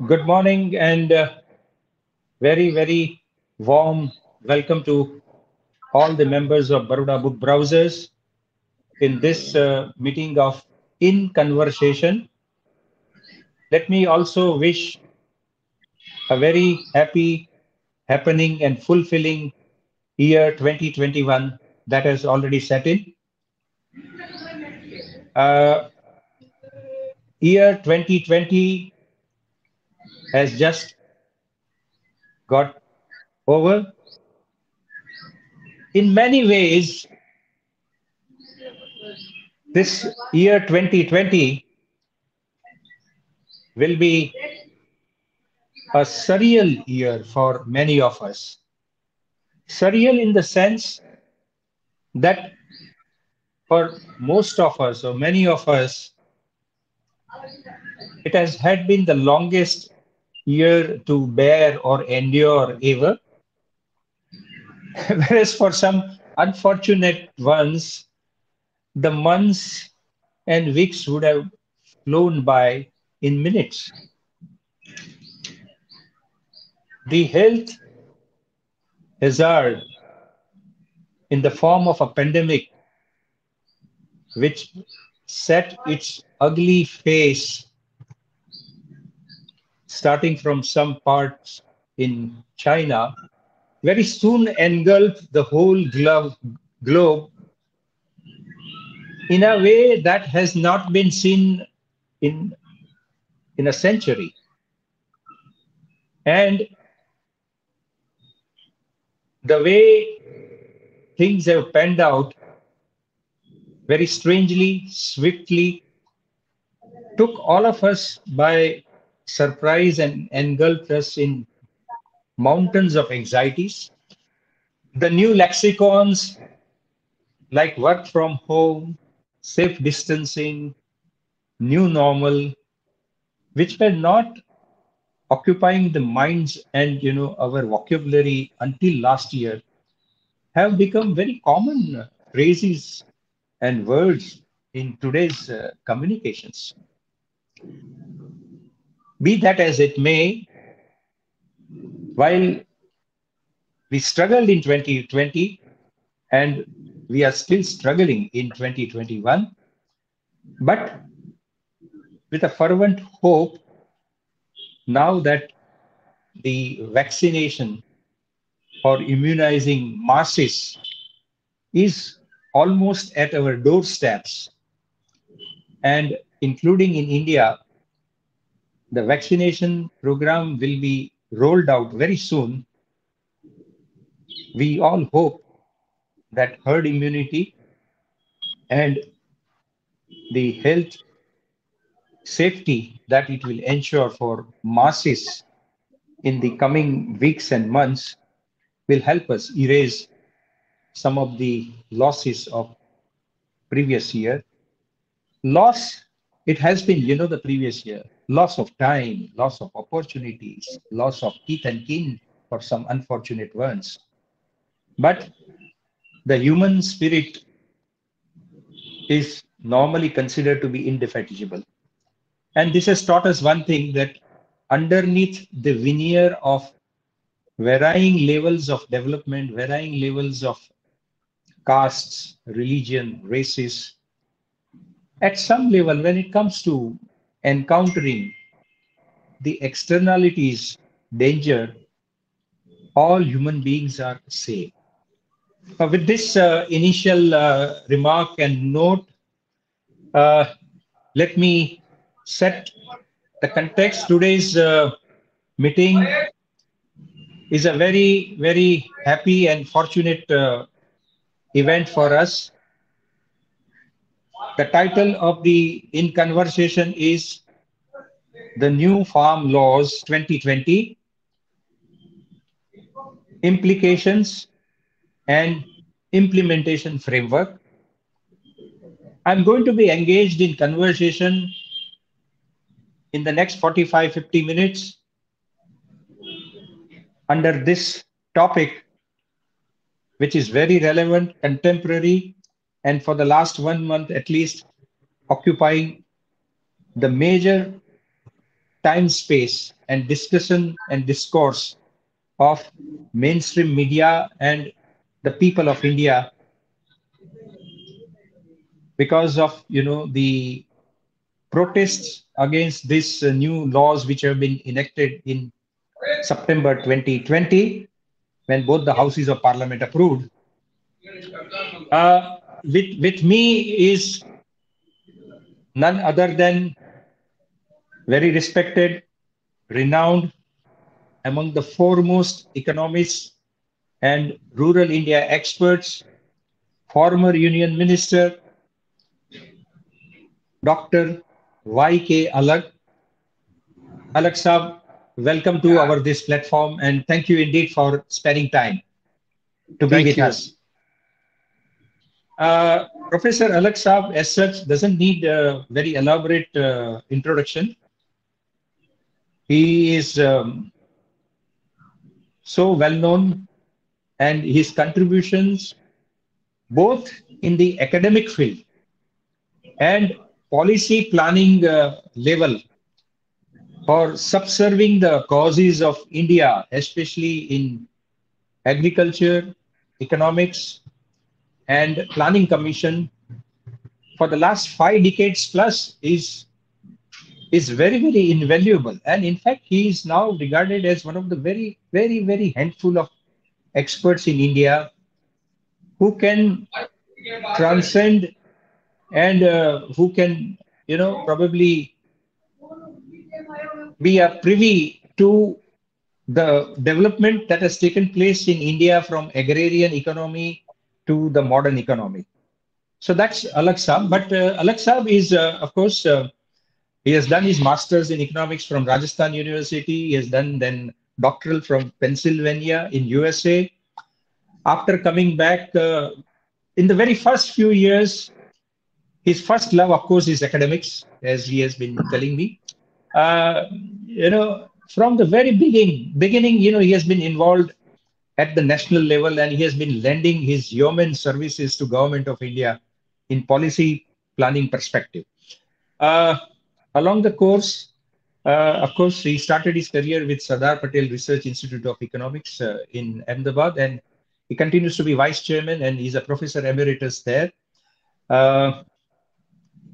Good morning and very warm welcome to all the members of Baroda Book Browsers in this meeting of In Conversation. Let me also wish a very happy, happening, and fulfilling year 2021 that has already set in. Uh, Year 2020 has just got over. In many ways, this year 2020 will be a surreal year for many of us. Surreal in the sense that for most of us, or many of us, it has had been the longest year to bear or endure ever. Whereas for some unfortunate ones, the months and weeks would have flown by in minutes. The health hazard in the form of a pandemic, which set its ugly face starting from some parts in China, very soon engulfed the whole globe in a way that has not been seen in, in a century. And the way things have panned out very strangely, swiftly, took all of us by surprise and engulfed us in mountains of anxieties. The new lexicons like work from home, safe distancing, new normal, which were not occupying the minds and our vocabulary until last year, have become very common phrases and words in today's communications. Be that as it may, while we struggled in 2020 and we are still struggling in 2021, but with a fervent hope now that the vaccination or immunizing masses is almost at our doorsteps. And including in India, the vaccination program will be rolled out very soon. We all hope that herd immunity and the health safety that it will ensure for masses in the coming weeks and months will help us erase some of the losses of previous year. Loss, it has been, the previous year, loss of time, loss of opportunities, loss of teeth and kin for some unfortunate ones. But the human spirit is normally considered to be indefatigable. And this has taught us one thing, that underneath the veneer of varying levels of development, varying levels of castes, religion, races, at some level, when it comes to encountering the externalities, danger, all human beings are same. With this initial remark and note, uh, let me set the context. Today's meeting is a very happy and fortunate event for us. The title of the In Conversation is The New Farm Laws 2020 Implications and Implementation Framework. I'm going to be engaged in conversation in the next 45-50 minutes under this topic, which is very relevant, contemporary, and for the last 1 month at least, occupying the major time space and discussion and discourse of mainstream media and the people of India because of the protests against these new laws which have been enacted in September 2020 when both the houses of parliament approved. With me is none other than very respected, renowned, among the foremost economists and rural India experts, former Union Minister Dr. Y.K. Alag. Alag Saab, welcome to our this platform and thank you indeed for spending time to be Thank with you. us. Professor Alag Saab, as such, doesn't need a very elaborate introduction. He is so well known, and his contributions, both in the academic field and policy planning level, for subserving the causes of India, especially in agriculture, economics, and planning commission, for the last 5 decades plus, is very, very invaluable. And in fact, he is now regarded as one of the very, very, very handful of experts in India who can transcend and who can, probably be a privy to the development that has taken place in India from agrarian economy to the modern economy. So that's Alag Saab. But Alag Saab is, of course, he has done his master's in economics from Rajasthan University. He has done then doctoral from Pennsylvania in USA. After coming back, in the very first few years, his first love, of course, is academics, as he has been telling me. Uh, from the very beginning, he has been involved at the national level and he has been lending his yeoman services to Government of India in policy planning perspective. Uh, Along the course, of course, he started his career with Sardar Patel Research Institute of Economics in Ahmedabad, and he continues to be vice chairman and he's a professor emeritus there. Uh,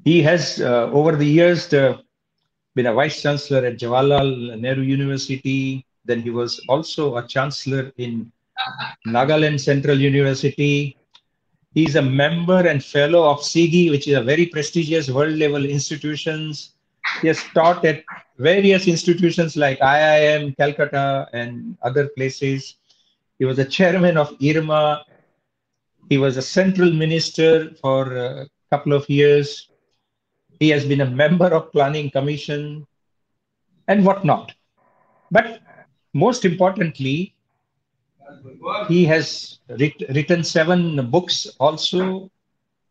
he has, over the years, been a vice chancellor at Jawaharlal Nehru University. Then he was also a chancellor in Nagaland Central University. He is a member and fellow of SIGI, which is a very prestigious world level institutions. He has taught at various institutions like IIM, Calcutta, and other places. He was the chairman of IRMA. He was a central minister for a couple of years. He has been a member of Planning Commission and whatnot. But most importantly, he has written 7 books also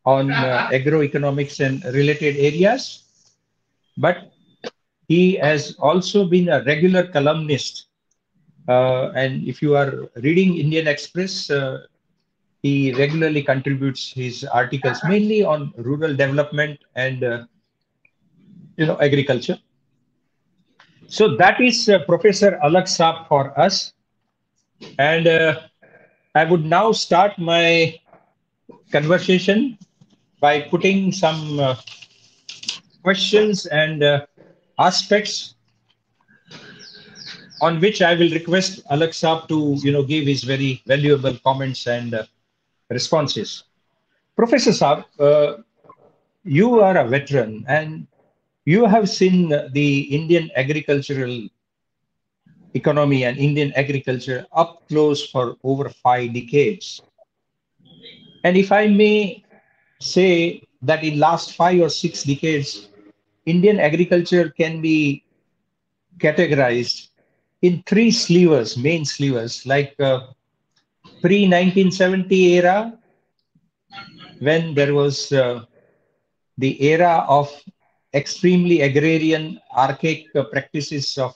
on agroeconomics and related areas. But he has also been a regular columnist. And if you are reading Indian Express, he regularly contributes his articles mainly on rural development and agriculture. So that is Professor Alag Saab for us. And I would now start my conversation by putting some questions and aspects on which I will request Alag Saab to give his very valuable comments and responses. Professor Saab, you are a veteran and you have seen the Indian agricultural economy and Indian agriculture up close for over 5 decades. And if I may say that in last 5 or 6 decades, Indian agriculture can be categorized in 3 slivers, main slivers, like pre-1970 era, when there was the era of extremely agrarian, archaic practices of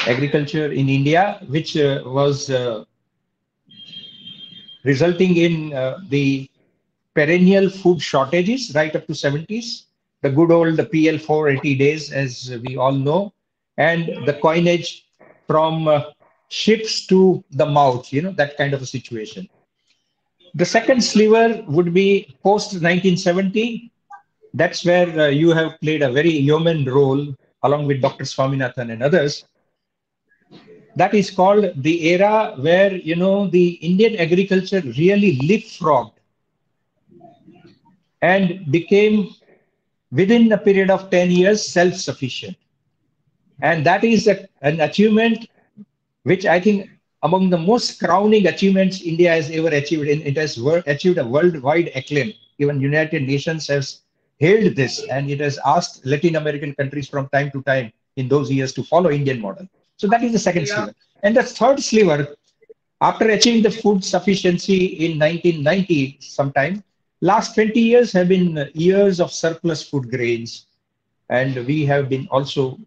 agriculture in India, which was resulting in the perennial food shortages right up to 70s. the good old the PL 480 days, as we all know, and the coinage from ships to the mouth, that kind of a situation. The second sliver would be post 1970. That's where you have played a very yeoman role along with Dr. Swaminathan and others. That is called the era where, the Indian agriculture really leapfrogged and became, within a period of 10 years, self-sufficient. And that is an achievement which I think among the most crowning achievements India has ever achieved. It has achieved a worldwide acclaim. Even United Nations has hailed this, and it has asked Latin American countries from time to time in those years to follow Indian model. So that is the second sliver. And the third sliver, after achieving the food sufficiency in 1990 sometime, last 20 years have been years of surplus food grains. And we have been also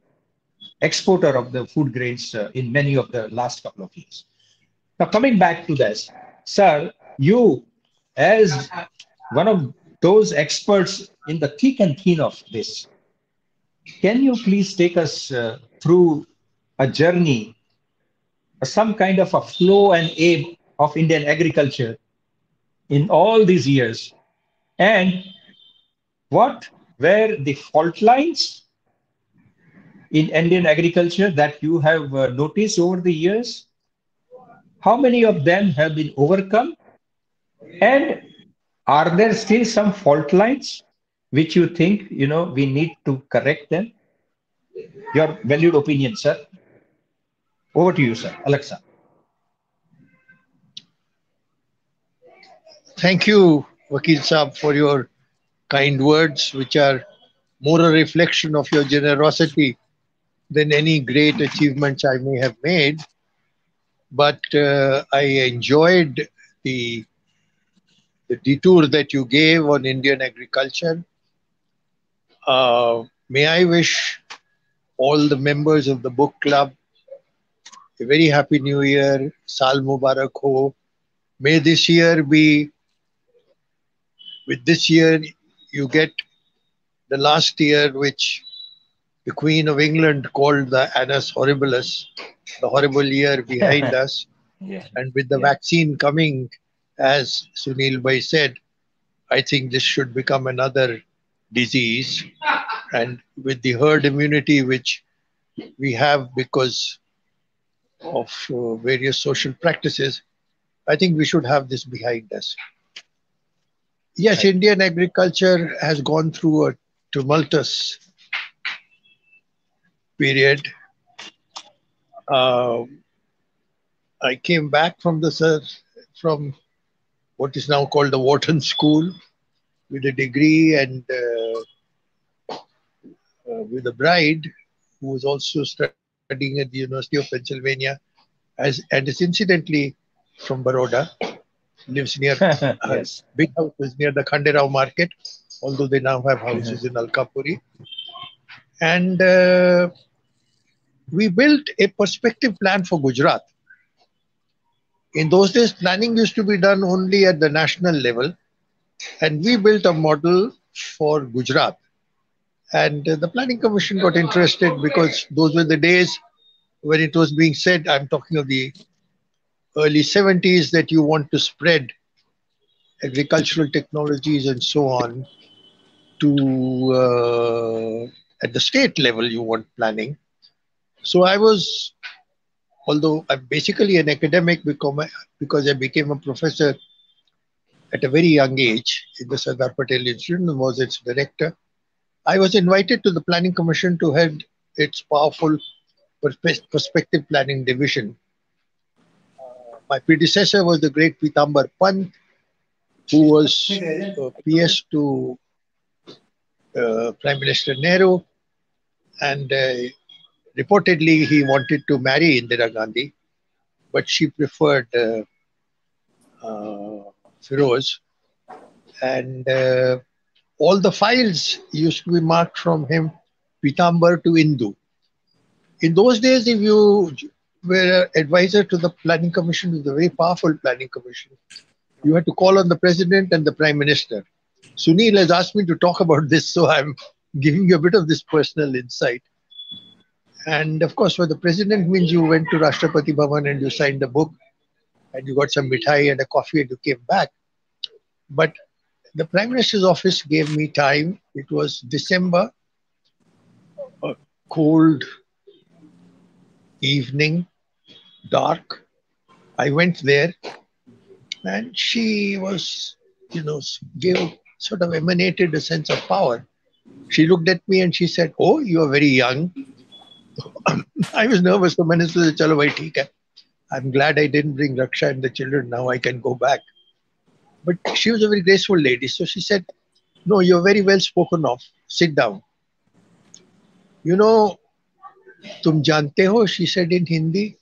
exporter of the food grains in many of the last couple of years. Now, coming back to this, sir, you, as one of those experts in the thick and thin of this, can you please take us through a journey, some kind of a flow and aim of Indian agriculture in all these years? And what were the fault lines in Indian agriculture that you have noticed over the years? How many of them have been overcome? And are there still some fault lines which you think, we need to correct them? Your valued opinion, sir. Over to you, sir. Alexa. Thank you, Vakil Saab, for your kind words, which are more a reflection of your generosity than any great achievements I may have made. But I enjoyed the, the detour that you gave on Indian agriculture. May I wish all the members of the book club a very happy new year, Saal Mubarak ho. May this year be, with this year, you get the last year which the Queen of England called the Annus Horribilis, the horrible year behind us. Yeah. And with the Yeah. vaccine coming, as Sunil Bhai said, I think this should become another disease. And with the herd immunity which we have because of various social practices, I think we should have this behind us. Yes, Right. Indian agriculture has gone through a tumultuous period. Uh, I came back from from what is now called the Wharton School with a degree and with a bride who was also studying at the University of Pennsylvania as and is incidentally from Baroda, lives near her Yes. big house is near the Khanderao market, although they now have houses in Alkapuri. And we built a perspective plan for Gujarat. In those days, planning used to be done only at the national level, and we built a model for Gujarat. And the Planning Commission got interested because those were the days when it was being said, I'm talking of the early 70s, that you want to spread agricultural technologies and so on to, at the state level, you want planning. So I was, although I'm basically an academic because I became a professor at a very young age in the Sardar Patel Institute and was its director, I was invited to the Planning Commission to head its powerful perspective planning division. My predecessor was the great Pitambar Pant, who was PS to Prime Minister Nehru, and reportedly he wanted to marry Indira Gandhi, but she preferred Firoz. And all the files used to be marked from him, Pitambar to Indu. In those days, if you were an advisor to the Planning Commission, it was a very powerful Planning Commission. You had to call on the President and the Prime Minister. Sunil has asked me to talk about this, so I'm giving you a bit of this personal insight. And of course, for the president means you went to Rashtrapati Bhavan and you signed a book and you got some mithai and a coffee and you came back. But the Prime Minister's office gave me time. It was December, a cold evening, dark. I went there and she was, gave sort of emanated a sense of power. She looked at me and she said, "Oh, you are very young." I was nervous. The minister said, "Chalo bhai, theek hai. I'm glad I didn't bring Raksha and the children. Now I can go back." But she was a very graceful lady. So she said, "No, you're very well spoken of. Sit down. You know, तुम जानते हो," she said in Hindi,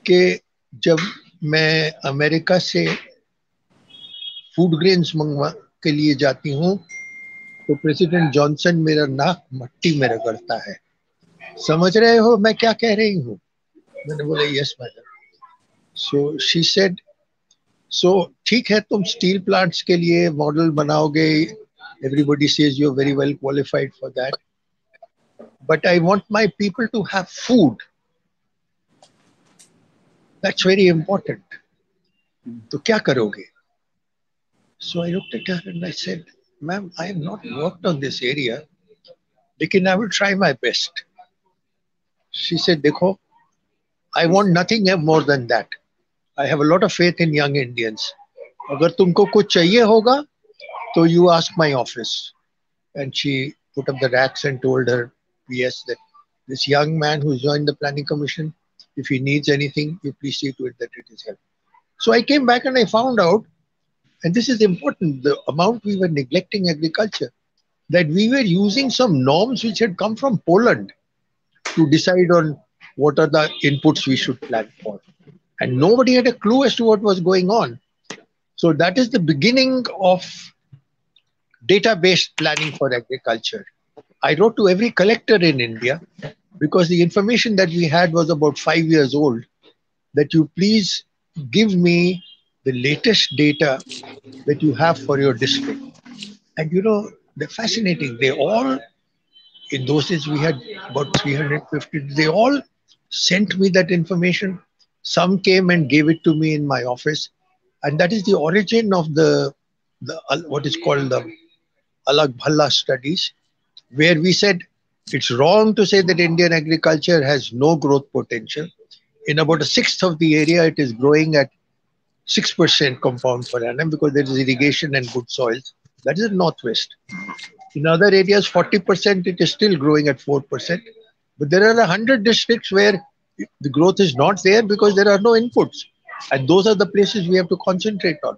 कि जब मैं America से food grains मंगवा के लिए जाती हूँ तो प्रेसिडेंट जॉनसन मेरा नाक मट्टी में रगड़ता है. समझ रहे हो मैं क्या कह रही हूँ? मैंने बोला, "yes madam." So she said, "so ठीक है, तुम स्टील प्लांट्स के लिए मॉडल बनाओगे. Everybody says you're very well qualified for that. But I want my people to have food. That's very important. तो क्या करोगे?" So I looked at her and I said, "Ma'am, I have not worked on this area, लेकिन I will try my best." She said, "देखो, I want nothing more than that. I have a lot of faith in young Indians. अगर तुमको कुछ चाहिए होगा, तो you ask my office." And she put up the racks and told her PS that this young man who's joined the planning commission, if he needs anything, you please see to it that it is helped. So I came back and I found out, and this is important, the amount we were neglecting agriculture, that we were using some norms which had come from Poland to decide on what are the inputs we should plan for. And nobody had a clue as to what was going on. So that is the beginning of data-based planning for agriculture. I wrote to every collector in India because the information that we had was about 5 years old, that you please give me the latest data that you have for your district. And they're fascinating. They all, in those days, we had about 350, they all sent me that information. Some came and gave it to me in my office. And that is the origin of the what is called the Alag Bhalla studies, where we said it's wrong to say that Indian agriculture has no growth potential. In about a sixth of the area, it is growing at 6% compound per annum because there is irrigation and good soils. That is the northwest. In other areas, 40%, it is still growing at 4%. But there are 100 districts where the growth is not there because there are no inputs. And those are the places we have to concentrate on.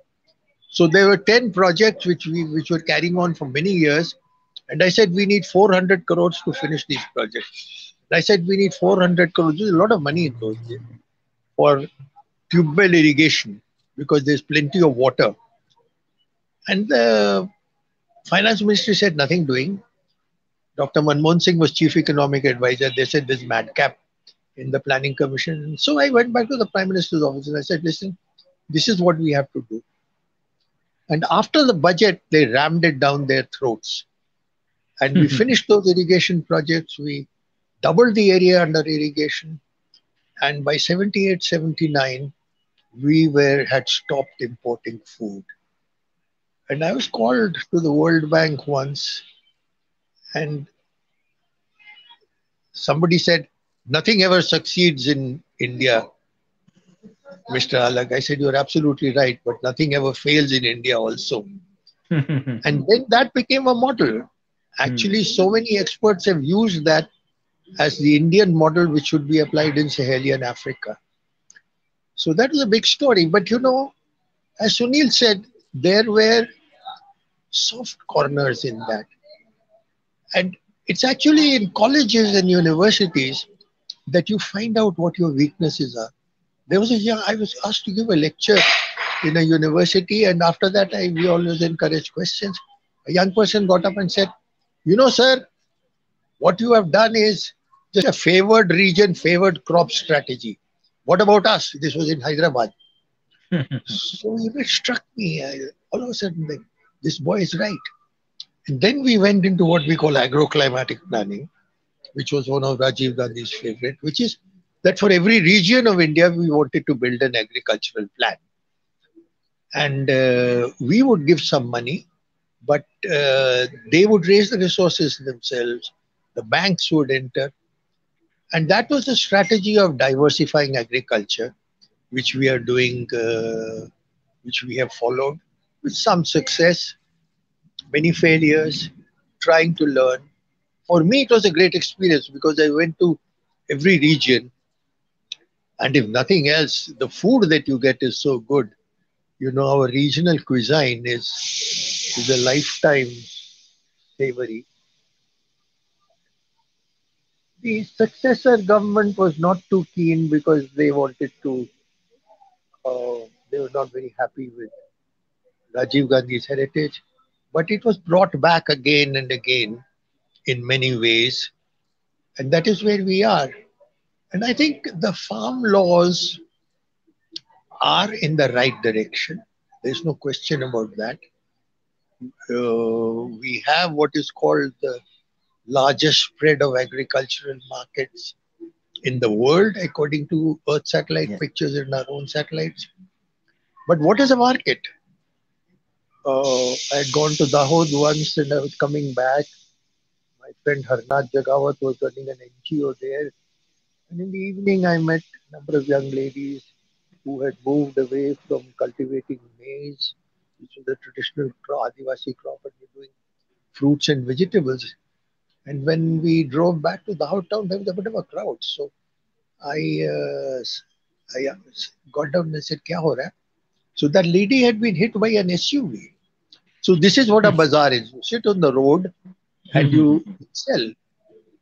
So there were 10 projects which were carrying on for many years. And I said, we need 400 crores to finish these projects. And I said, we need 400 crores. There's a lot of money in those days for tube well irrigation because there's plenty of water. And the finance ministry said nothing doing. Dr. Manmohan Singh was chief economic advisor. They said there's madcap in the planning commission. So I went back to the prime minister's office and I said, listen, this is what we have to do. And after the budget, they rammed it down their throats. And we finished those irrigation projects. We doubled the area under irrigation. And by 78, 79, we had stopped importing food. And I was called to the World Bank once, and somebody said, nothing ever succeeds in India, Mr. Alag. I said, you're absolutely right, but nothing ever fails in India also. And then that became a model. Actually, so many experts have used that as the Indian model, which should be applied in Sahelian Africa. So that was a big story. But as Sunil said, there were soft corners in that. And it's actually in colleges and universities that you find out what your weaknesses are. There was I was asked to give a lecture in a university, and after that, we always encourage questions. A young person got up and said, sir, what you have done is just a favored region, favored crop strategy. What about us? This was in Hyderabad. So it struck me. All of a sudden, this boy is right. And then we went into what we call agroclimatic planning, which was one of Rajiv Gandhi's favorite, which is that for every region of India, we wanted to build an agricultural plan. And we would give some money, but they would raise the resources themselves. The banks would enter. And that was the strategy of diversifying agriculture, which we are doing, which we have followed with some success, many failures, trying to learn. For me, it was a great experience because I went to every region, and if nothing else, the food that you get is so good. You know, our regional cuisine is a lifetime savory. The successor government was not too keen because they wanted to, they were not very happy with Rajiv Gandhi's heritage. But it was brought back again and again in many ways, and that is where we are. And I think the farm laws are in the right direction. There's no question about that. We have what is called the largest spread of agricultural markets in the world, according to Earth satellite Yeah. pictures and our own satellites. But what is a market? I had gone to Dahod once and I was coming back. My friend Harnath Jagawat was running an NGO there. And in the evening, I met a number of young ladies who had moved away from cultivating maize, which was a traditional Adivasi crop, and were doing fruits and vegetables. And when we drove back to Dahod town, there was a bit of a crowd. So I, I got down and said, Kya ho raha hai? So that lady had been hit by an SUV. So this is what a bazaar is. You sit on the road and you sell.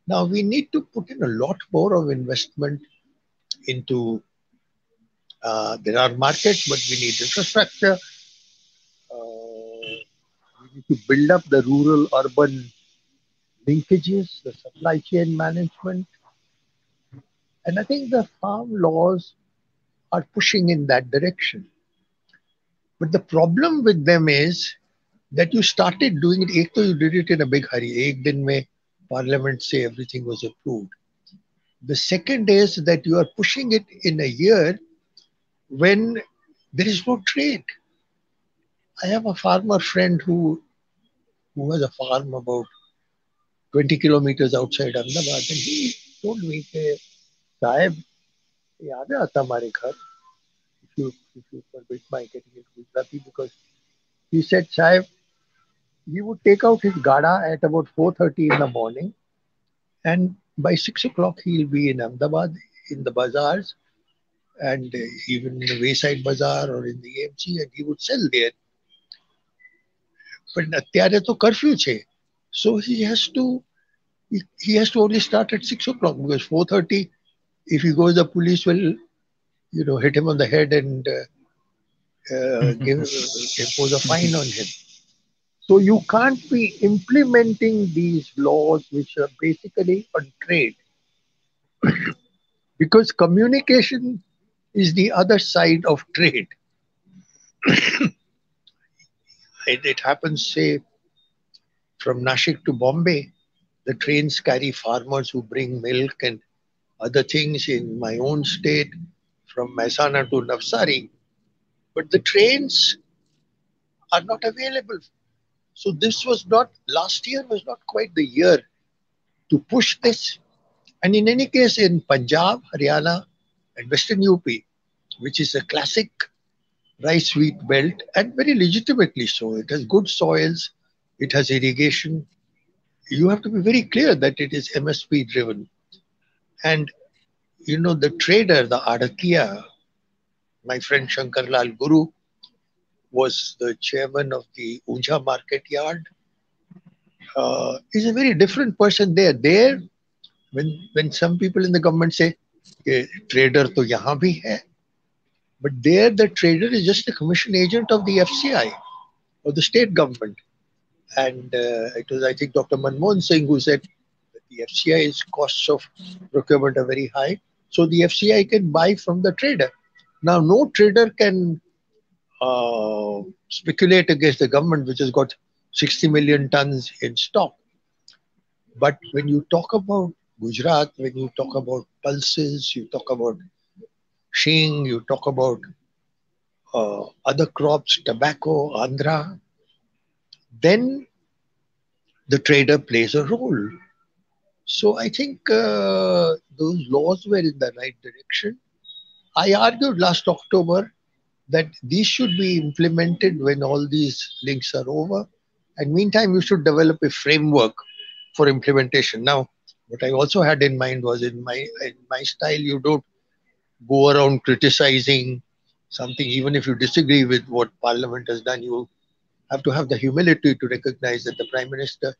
Now we need to put in a lot more of investment into. There are markets, but we need infrastructure. We need to build up the rural urban linkages, the supply chain management. And I think the farm laws are pushing in that direction. But the problem with them is that you started doing it. एक तो you did it in a big hurry. एक दिन में Parliament say everything was approved. The second is that you are pushing it in a year when there is no trade. I have a farmer friend who has a farm about 20 kilometers outside Ahmedabad, and he told me that साहब याद है आता हमारे घर, if you permit my getting it Gujarati, because he said साहब he would take out his gada at about 4:30 in the morning, and by 6 o'clock he'll be in Ahmedabad in the bazaars, and even in the Wayside Bazaar or in the AMC, and he would sell there. But અત્યારે તો curfew છે. So he has to only start at 6 o'clock because 4:30, if he goes, the police will, hit him on the head and impose a fine on him. So you can't be implementing these laws, which are basically on trade, because communication is the other side of trade. It happens, say, from Nashik to Bombay, the trains carry farmers who bring milk and other things in my own state, from Mehsana to Navsari. But the trains are not available. So this was not, last year was not quite the year to push this. And in any case, in Punjab, Haryana, and Western UP, which is a classic rice wheat belt, and very legitimately so, it has good soils, it has irrigation. You have to be very clear that it is MSP driven. And the trader, the Adakia, my friend Shankar Lal Guru, was the chairman of the Unja market yard. He's a very different person there. There, when some people in the government say, trader to yahan bhi hai, but there the trader is just a commission agent of the FCI or the state government. And it was, I think, Dr. Manmohan Singh who said that the FCI's costs of procurement are very high. So the FCI can buy from the trader. Now, no trader can speculate against the government, which has got 60 million tons in stock. But when you talk about Gujarat, when you talk about pulses, you talk about shing, you talk about other crops, tobacco, Andhra, then the trader plays a role. So I think those laws were in the right direction. I argued last October that these should be implemented when all these links are over. And meantime, we should develop a framework for implementation. Now, what I also had in mind was in my style, you don't go around criticizing something, even if you disagree with what Parliament has done. You have to have the humility to recognize that the Prime Minister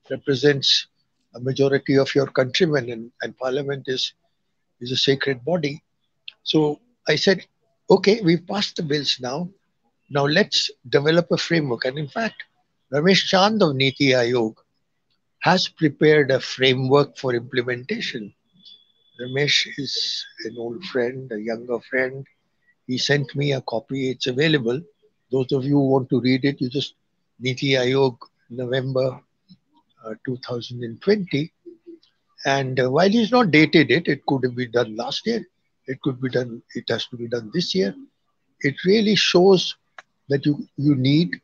represents a majority of your countrymen, and Parliament is a sacred body. So I said, okay, we've passed the bills now. Now let's develop a framework. And in fact, Ramesh Chand of Niti Aayog has prepared a framework for implementation. Ramesh is an old friend, a younger friend. He sent me a copy. It's available. Those of you who want to read it, you just Niti Aayog, November 2020. And while he's not dated it, it could have been done last year. It could be done. It has to be done this year. It really shows that you need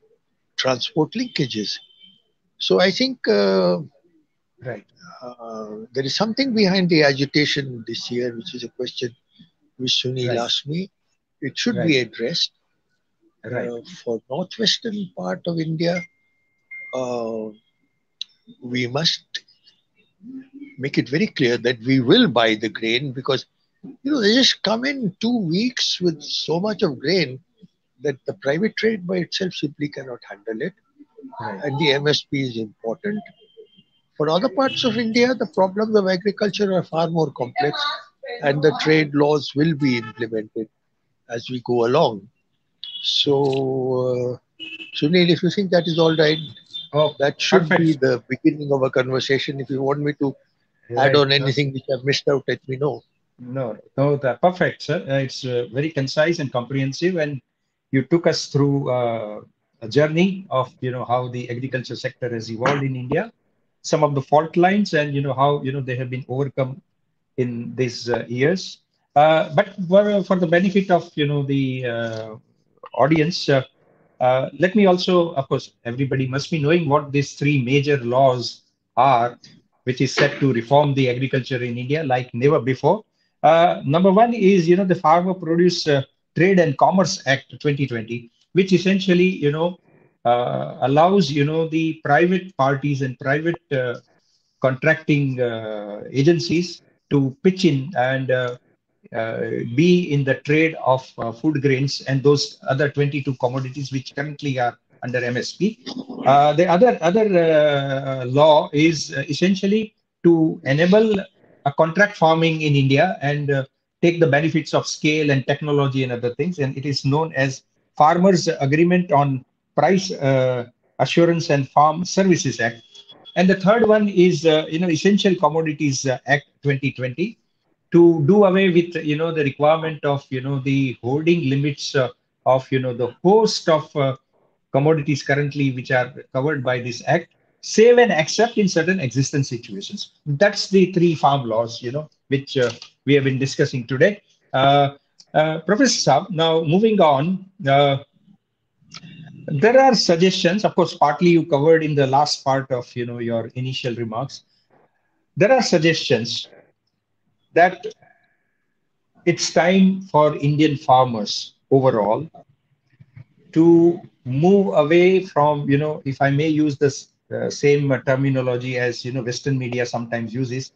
transport linkages. So I think Right, there is something behind the agitation this year, which is a question which Sunil right, asked me. It should right, be addressed right, for northwestern part of India. Uh, we must make it very clear that we will buy the grain because they just come in 2 weeks with so much of grain that the private trade by itself simply cannot handle it, right. and the MSP is important. For other parts of India, the problems of agriculture are far more complex, and the trade laws will be implemented as we go along. So, Sunil, if you think that is all right, Oh, that should be perfect. the beginning of a conversation. If you want me to add Right. on anything which I've missed out, let me know. No, no, perfect, sir. It's very concise and comprehensive, and you took us through a journey of how the agriculture sector has evolved in India, some of the fault lines, and how they have been overcome in these years. But for the benefit of the audience, let me also, of course, everybody must be knowing what these three major laws are, which is set to reform the agriculture in India like never before. Number one is, the Farmer Produce Trade and Commerce Act 2020, which essentially, allows, the private parties and private contracting agencies to pitch in and uh, be in the trade of food grains and those other 22 commodities which currently are under MSP. The other law is essentially to enable a contract farming in India and take the benefits of scale and technology and other things. And it is known as Farmers Agreement on Price Assurance and Farm Services Act. And the third one is, Essential Commodities Act 2020 to do away with, the requirement of, the holding limits of, the host of commodities currently which are covered by this act, save and except in certain existence situations. That's the three farm laws, which we have been discussing today. Professor Saab, now moving on, there are suggestions, of course, partly you covered in the last part of, your initial remarks. There are suggestions that it's time for Indian farmers overall to move away from, if I may use this same terminology as, Western media sometimes uses,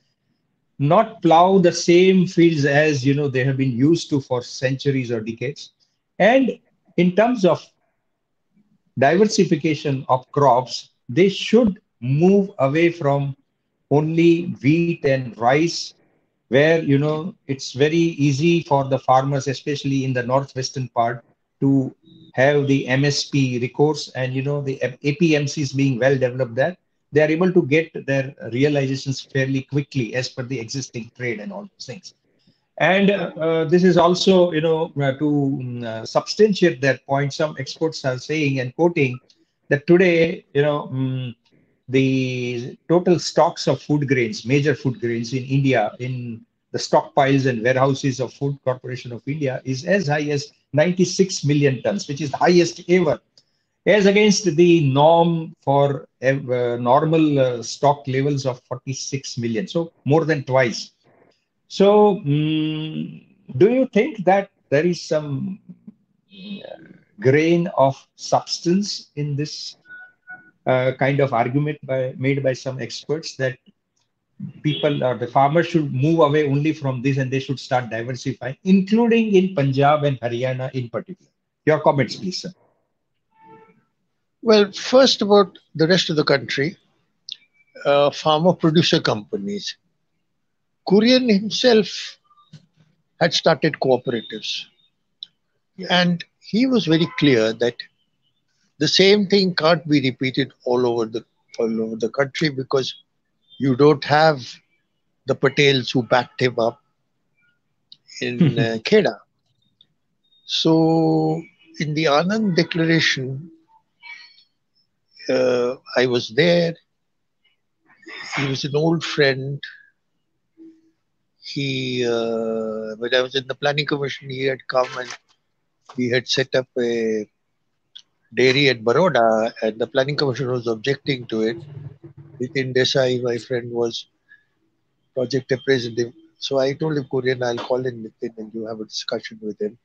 not plow the same fields as, they have been used to for centuries or decades. And in terms of diversification of crops, they should move away from only wheat and rice, where it's very easy for the farmers, especially in the northwestern part, to have the MSP recourse, and the APMCs being well developed there, they are able to get their realizations fairly quickly as per the existing trade and all those things. And this is also, to substantiate that point, some experts are saying and quoting that today, the total stocks of food grains, major food grains in India, in the stockpiles and warehouses of Food Corporation of India, is as high as 96 million tons, which is the highest ever, as against the norm for normal stock levels of 46 million. So more than twice. So, do you think that there is some grain of substance in this kind of argument made by some experts that people or the farmers should move away only from this and they should start diversifying, including in Punjab and Haryana in particular? Your comments, please, sir. Well, first about the rest of the country, farmer producer companies. Kurian himself had started cooperatives, and he was very clear that the same thing can't be repeated all over the country because you don't have the Patels who backed him up in Kheda. So in the Anand Declaration, I was there. He was an old friend. When I was in the planning commission, he had come and he had set up a dairy at Baroda, and the planning commission was objecting to it. Nitin Desai, my friend, was project representative. So I told him, Korean, I'll call in Nitin and you have a discussion with him.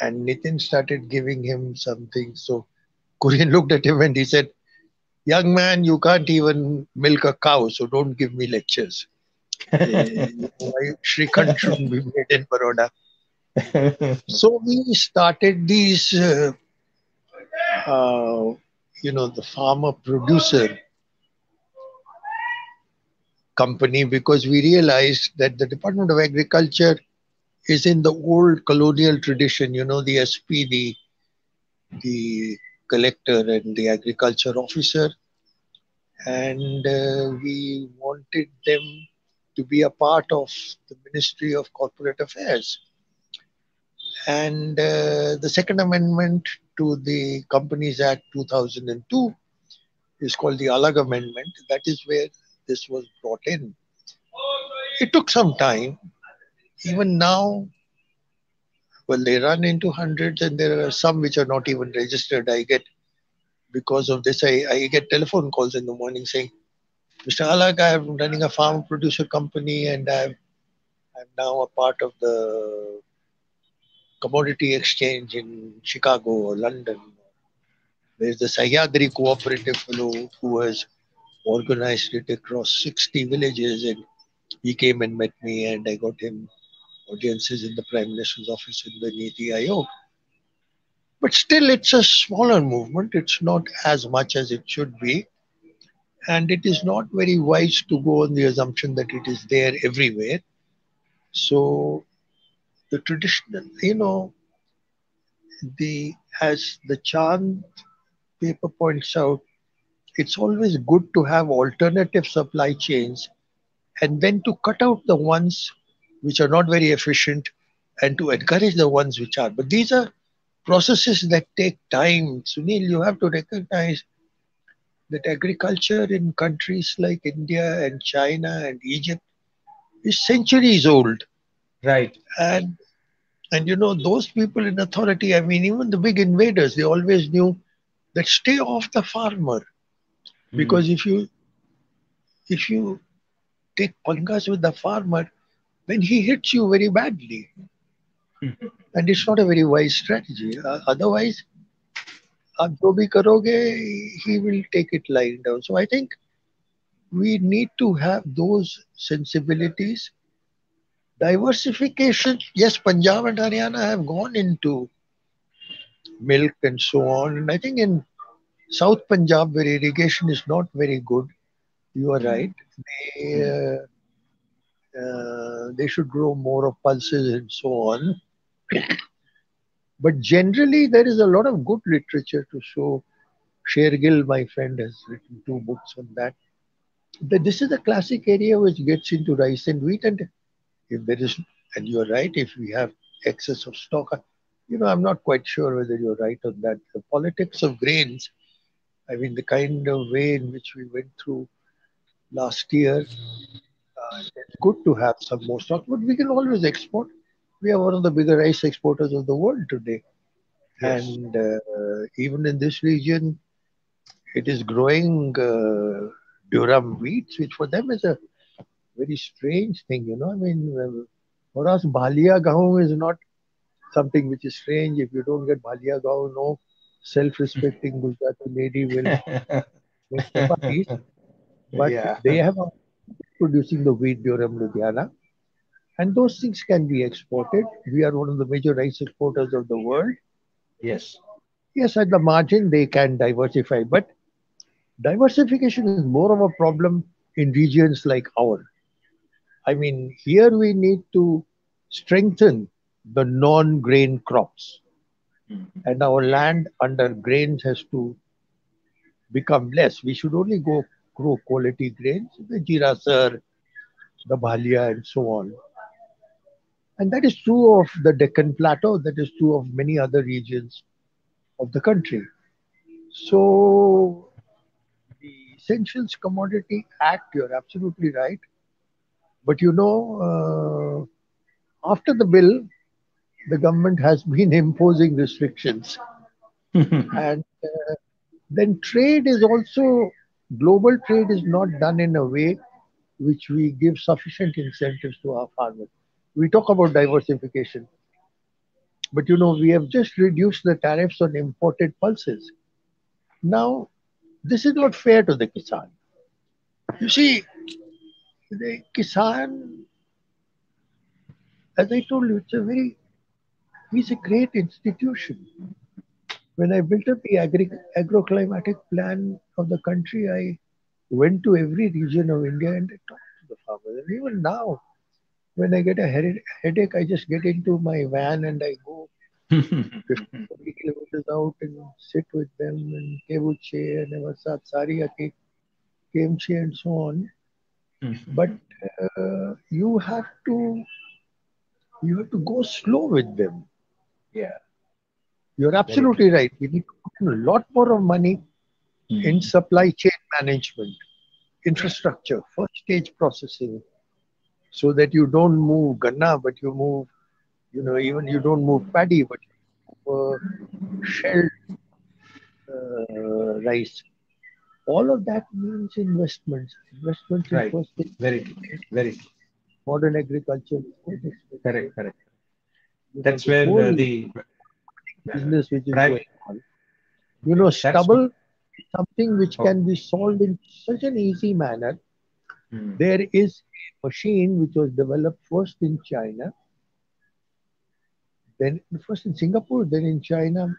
And Nitin started giving him something. So Korean looked at him and he said, young man, you can't even milk a cow, so don't give me lectures. Why Shrikant shouldn't be made in Baroda. So we started uh, the farmer producer company because we realized that the Department of Agriculture is in the old colonial tradition, the SP, the collector, and the agriculture officer. And we wanted them to be a part of the Ministry of Corporate Affairs. And the Second Amendment to the Companies Act 2002 is called the Alag Amendment. That is where this was brought in. It took some time. Even now, well, they run into hundreds, and there are some which are not even registered. Because of this, I get telephone calls in the morning saying, Mr. Alag, I'm running a farm producer company, and I'm now a part of the commodity exchange in Chicago or London. There's the Sahyadri cooperative fellow who has organized it across 60 villages, and he came and met me, and I got him audiences in the Prime Minister's office in the Niti Aayog. But still, it's a smaller movement. It's not as much as it should be. And it is not very wise to go on the assumption that it is there everywhere. So the traditional, the as the Chand paper points out, it's always good to have alternative supply chains and then to cut out the ones which are not very efficient and to encourage the ones which are. But these are processes that take time. Sunil, you have to recognize that agriculture in countries like India and China and Egypt is centuries old. Right. And those people in authority, I mean, even the big invaders, they always knew that stay off the farmer. Because if you take pangas with the farmer, then he hits you very badly. And it's not a very wise strategy. Otherwise, आप जो भी करोगे, he will take it lying down. So I think we need to have those sensibilities. Diversification, yes, Punjab and Haryana have gone into milk and so on. And I think in South Punjab, where irrigation is not very good, you are right. They should grow more of pulses and so on. But generally, there is a lot of good literature to show. Shergill, my friend, has written 2 books on that. This is a classic area which gets into rice and wheat. And if there is, and you're right, if we have excess of stock, I'm not quite sure whether you're right on that. The politics of grains I mean, the kind of way in which we went through last year, it's good to have some more stock, but we can always export. We are one of the bigger rice exporters of the world today. Yes. And even in this region, it is growing durum wheats, which for them is a very strange thing, you know. I mean, for us, Bhalia Gaon is not something which is strange. If you don't get Bhalia Gaon, no self-respecting Gujarati lady will make chapatis. But Yeah. they have a producing the wheat durum Ludhiana, and those things can be exported. We are one of the major rice exporters of the world. Yes. Yes, at the margin they can diversify, but diversification is more of a problem in regions like ours. I mean, here we need to strengthen the non-grain crops, Mhm. and our land under grains has to become less. We should only go grow quality grains, the Jirasar, the Bhalia, and so on. And that is true of the Deccan Plateau, that is true of many other regions of the country. So, the Essentials Commodity Act, you're absolutely right. But you know, after the bill, the government has been imposing restrictions. And then trade is also, global trade is not done in a way which we give sufficient incentives to our farmers. We talk about diversification, but you know, we have just reduced the tariffs on imported pulses. Now, this is not fair to the Kisan. You see, the Kisan, as I told you, he's a great institution. When I built up the agroclimatic plan of the country, I went to every region of India and I talked to the farmers. And even now, when I get a headache, I just get into my van and I go 50, 40 kilometers out and sit with them in Kevuche and Evasat, Sariaki, Kemche and so on. But you have to go slow with them. Yeah. You're Very absolutely true. right. We need to put in a lot more of money in Mhm. supply chain management, Yeah. infrastructure, first stage processing, so that you don't move ganna, but you move, you know, even you don't move paddy, but you move shelled rice. All of that means investments in Right. first stage Very true. Very true. modern agriculture is quite expensive. Correct. Correct. You know, That's the where whole the business which is private. going on. You know, That's what. stubble is something which Oh. can be solved in such an easy manner. Mm. There is a machine which was developed first in China, then first in Singapore, then in China,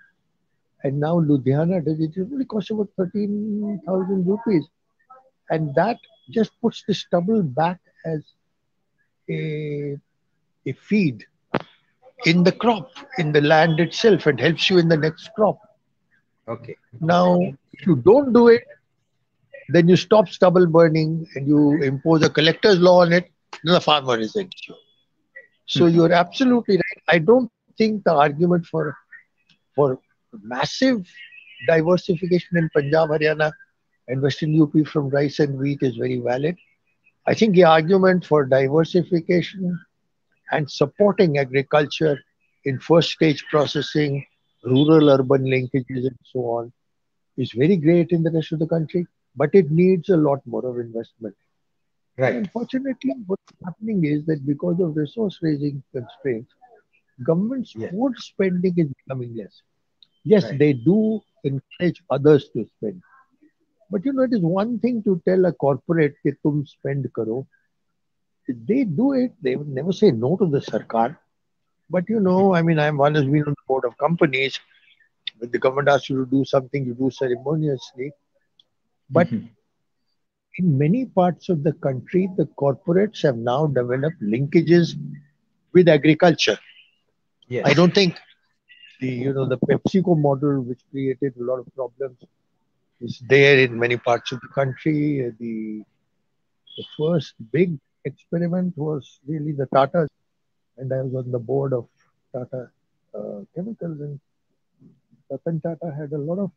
and now Ludhiana does it. It only costs about 13,000 rupees. And that just puts the stubble back as a, a feed in the crop, in the land itself, and helps you in the next crop. Okay. Now, if you don't do it, then you stop stubble burning and you impose a collector's law on it, then the farmer is an issue. So you're absolutely right. I don't think the argument for massive diversification in Punjab, Haryana, and Western UP from rice and wheat is very valid. I think the argument for diversification and supporting agriculture in first stage processing, rural urban linkages, and so on is very great in the rest of the country, but it needs a lot more of investment. And Right. unfortunately, what's happening is that because of resource raising constraints, government Yeah. own spending is becoming less. Yes, Right. they do encourage others to spend. But you know, it is one thing to tell a corporate that tum spend karo. They do it. They would never say no to the sarkar. But you know, I mean, I'm one who's been on the board of companies. When the government asks you to do something, you do ceremoniously. But in many parts of the country, the corporates have now developed linkages with agriculture. I Yes. don't think the PepsiCo model, which created a lot of problems, is there in many parts of the country. The first big experiment was really the Tatas, and I was on the board of Tata Chemicals, and Ratan Tata had a lot of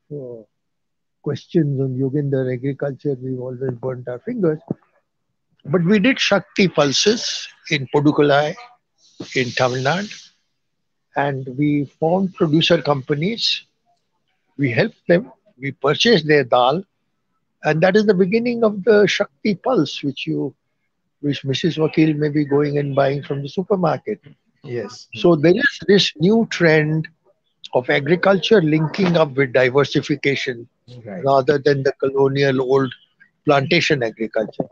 questions on Yoginder agriculture, we've always burnt our fingers. But we did Shakti pulses in Pudukkallai, in Tamil Nadu, and we found producer companies. We helped them. We purchased their dal, and that is the beginning of the Shakti pulse, which Mrs. Vakil may be going and buying from the supermarket. Yes. So there is this new trend of agriculture linking up with diversification Right. rather than the colonial old plantation agriculture.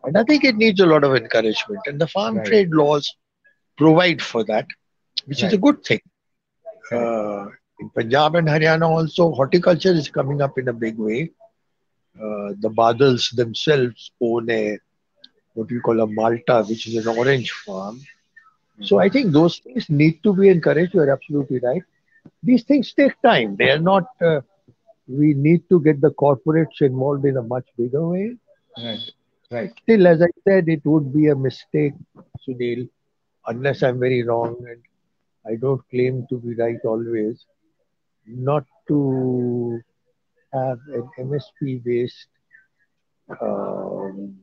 And I think it needs a lot of encouragement. And the farm Right. trade laws provide for that, which is a Right. good thing. Correct. In Punjab and Haryana also, horticulture is coming up in a big way. The Badals themselves own a what we call a Malta, which is an orange farm. So I Mhm. think those things need to be encouraged. You're absolutely right. These things take time. They are not. We need to get the corporates involved in a much bigger way. Right. Right. Still, as I said, it would be a mistake, Sunil, unless I'm very wrong, and I don't claim to be right always, not to have an MSP based um,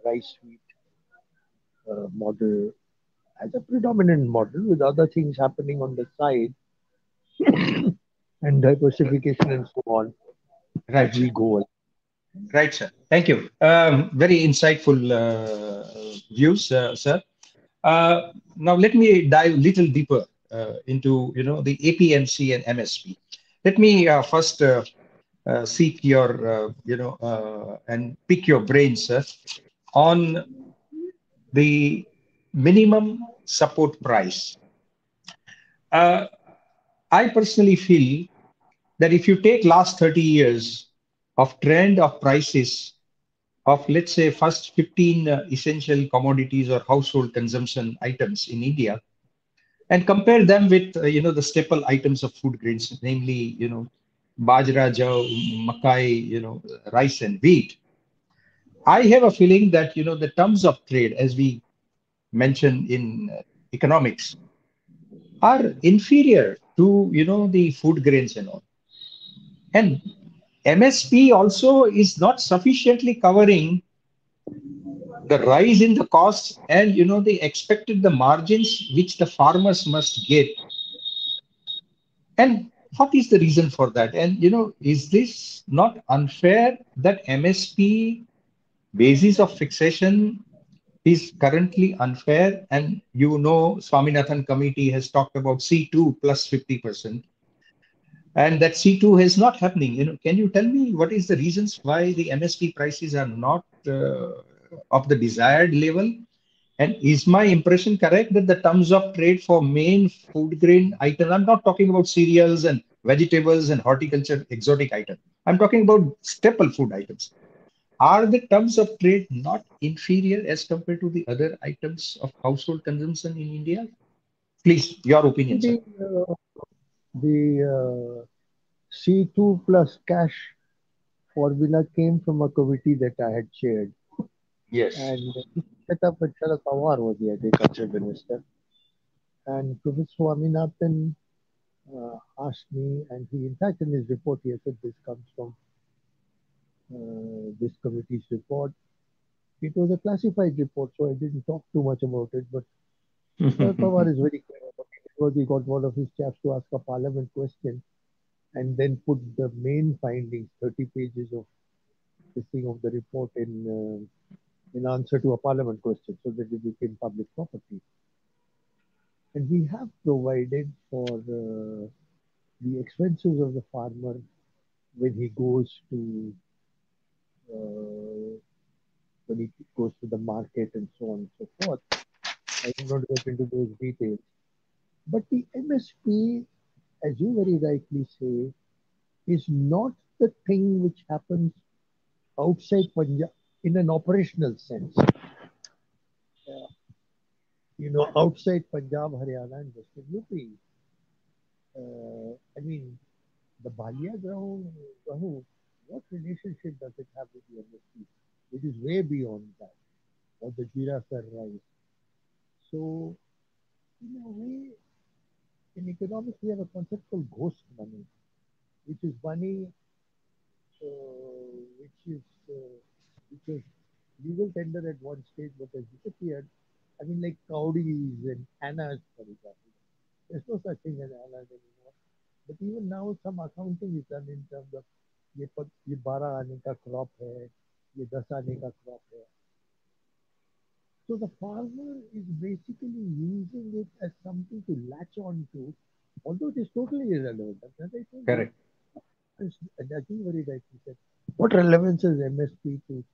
rice wheat model as a predominant model with other things happening on the side and diversification and so on as Right, sir. we go. Right, sir. Thank you. Very insightful views, sir. Now let me dive a little deeper into the APMC and MSP. Let me first seek your and pick your brain, sir, on the minimum support price. Uh, I personally feel that if you take last 30 years of trend of prices of, let's say, first 15 essential commodities or household consumption items in India and compare them with the staple items of food grains, namely bajra, jaw, makai, rice and wheat. I have a feeling that the terms of trade, as we mentioned in economics, are inferior to the food grains and all. And MSP also is not sufficiently covering the rise in the costs and the expected the margins which the farmers must get. And what is the reason for that? And is this not unfair that MSP basis of fixation is currently unfair? And Swaminathan committee has talked about C2 plus 50%, and that C2 is not happening. Can you tell me what is the reasons why the MSP prices are not of the desired level? And is my impression correct that the terms of trade for main food grain items, I'm not talking about cereals and vegetables and horticulture exotic items. I'm talking about staple food items. Are the terms of trade not inferior as compared to the other items of household consumption in India? Please, your opinion, sir. The C2 plus cash formula came from a committee that I had chaired, Yes. and it set up when Sharad Pawar was the agriculture minister. And Professor Swaminathan asked me, and he, in fact, in his report, he said this comes from this committee's report. It was a classified report, so I didn't talk too much about it. But Sharad Pawar is very clear about it because he got one of his chaps to ask a parliament question and then put the main findings, 30 pages of this thing of the report in answer to a parliament question so that it became public property. And we have provided for the expenses of the farmer when he goes to uh, when he goes to the market and so on and so forth. I will not get into those details. But the MSP, as you very rightly say, is not the thing which happens outside Punjab in an operational sense. Outside Punjab, Haryana, and Western UP. I mean, the Bhalia Gahu, what relationship does it have with the MSP? It is way beyond that, or the Jira Sir rice. So, in a way, in economics, we have a concept called ghost money, which is money which is which was legal tender at one stage but has disappeared. I mean, like Cowdies and Annas, for example. There's no such thing as Annas anymore. But even now, some accounting is done in terms of ये 12 आने का crop है, ये 10 आने का crop है. So the farmer is basically using it as something to latch on to, although it is totally irrelevant. As I told you, Correct. and I think very rightly said, what relevance is MSP to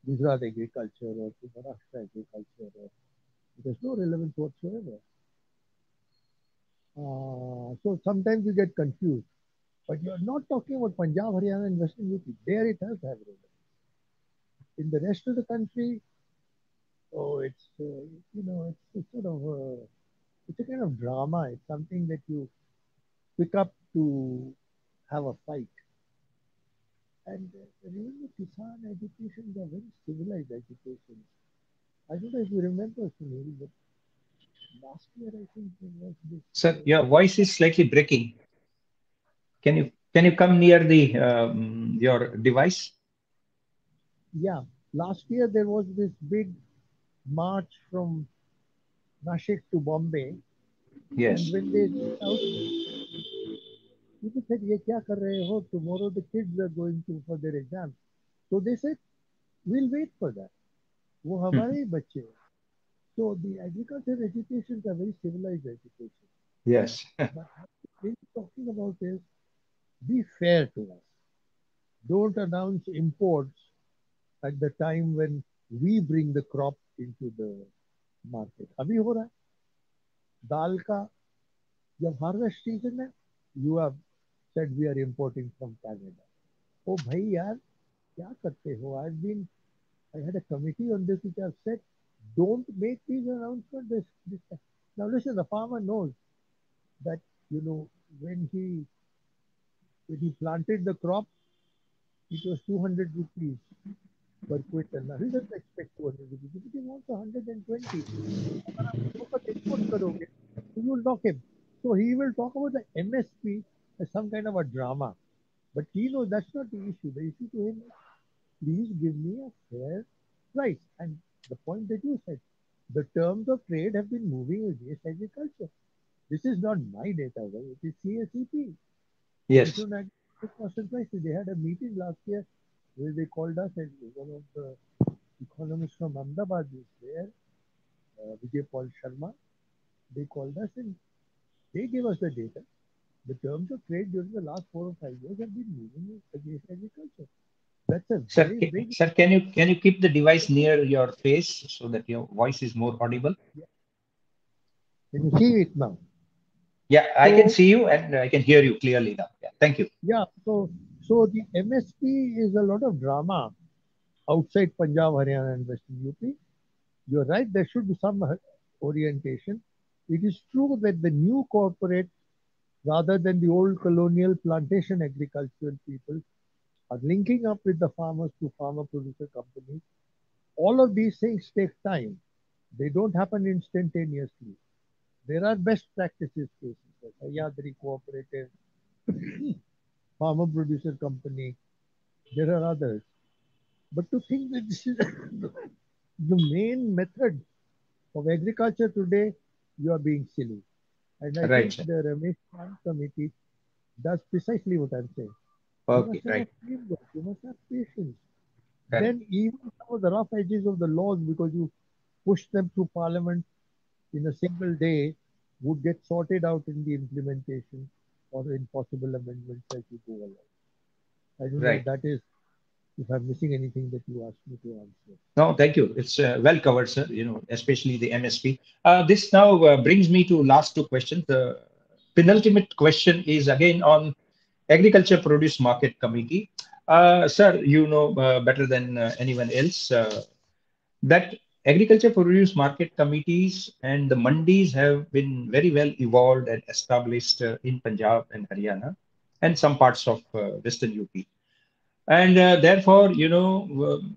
Gujarat agriculture or to Maharashtra agriculture? Or, there's no relevance whatsoever. So sometimes you get confused. But you're not talking about Punjab, Haryana, and Western UP. There it does have relevance. In the rest of the country, oh, it's sort of it's a kind of drama. It's something that you pick up to have a fight. And remember, Kisan educations are very civilized educations. I don't know if you remember, Sunil, but last year I think there was this. Sir, your voice is slightly breaking. Can you come near the your device? Yeah, last year there was this big march from Nashik to Bombay, and Yes. when they reached out, people said, "ये क्या कर रहे हो? Tomorrow the kids are going to for their exams." So they said, "We'll wait for that. वो हमारे Mhm. ही बच्चे हैं." So the agriculture educations are very civilized education. Yes. But what we're really talking about is be fair to us. Don't announce imports at the time when we bring the crop into the market. अभी हो रहा है दाल का जब harvest season है you have said we are importing from Canada. Oh भाई यार क्या करते हो? I had a committee on this which have said don't make these announcements this. Now listen, the farmer knows that you know when he planted the crop, it was 200 rupees per quintal. Now he doesn't expect 200 rupees. If he wants 120, अगर आप उसको पर import करोगे, so you will knock him. So he will talk about the MSP as some kind of a drama. But he knows that's not the issue. The issue to him is, please give me a fair price. And the point that you said, the terms of trade have been moving against agriculture. This is not my data, well, it is CACP. Yes. Commission on Agriculture Cost and Prices. They had a meeting last year where they called us, and one of the economists from Ahmedabad is there, Vijay Paul Sharma. They called us and they gave us the data. The terms of trade during the last 4 or 5 years have been moving against agriculture. That's a Sir, very big. sir, can you keep the device near your face so that your voice is more audible? Can you see it now? Yeah, I can So see you and I can hear you clearly now. Yeah, thank you. yeah, so the MSP is a lot of drama outside Punjab, Haryana, and Western UP. You're right. There should be some orientation. It is true that the new corporate, rather than the old colonial plantation agricultural people, are linking up with the farmers to farmer producer companies. All of these things take time. They don't happen instantaneously. There are best practices cases like Ayadri Cooperative, Farmer Producer Company. There are others. But to think that this is the main method of agriculture today, you are being silly. And I Right, think sir. the Ramesh Khan committee does precisely what I'm saying. You Okay, must have a right. framework, you must have patience. Correct. Then even some of the rough edges of the laws, because you push them through parliament in a single day, would get sorted out in the implementation or in possible amendments as you go along. I don't know if Right. that is, if I'm missing anything that you asked me to answer. No, thank you. It's well covered, sir. Especially the MSP. This now brings me to last two questions. The penultimate question is again on Agriculture Produce Market Committee. Sir, you know better than anyone else that agriculture produce market committees and the mandis have been very well evolved and established in Punjab and Haryana and some parts of Western UP. And therefore,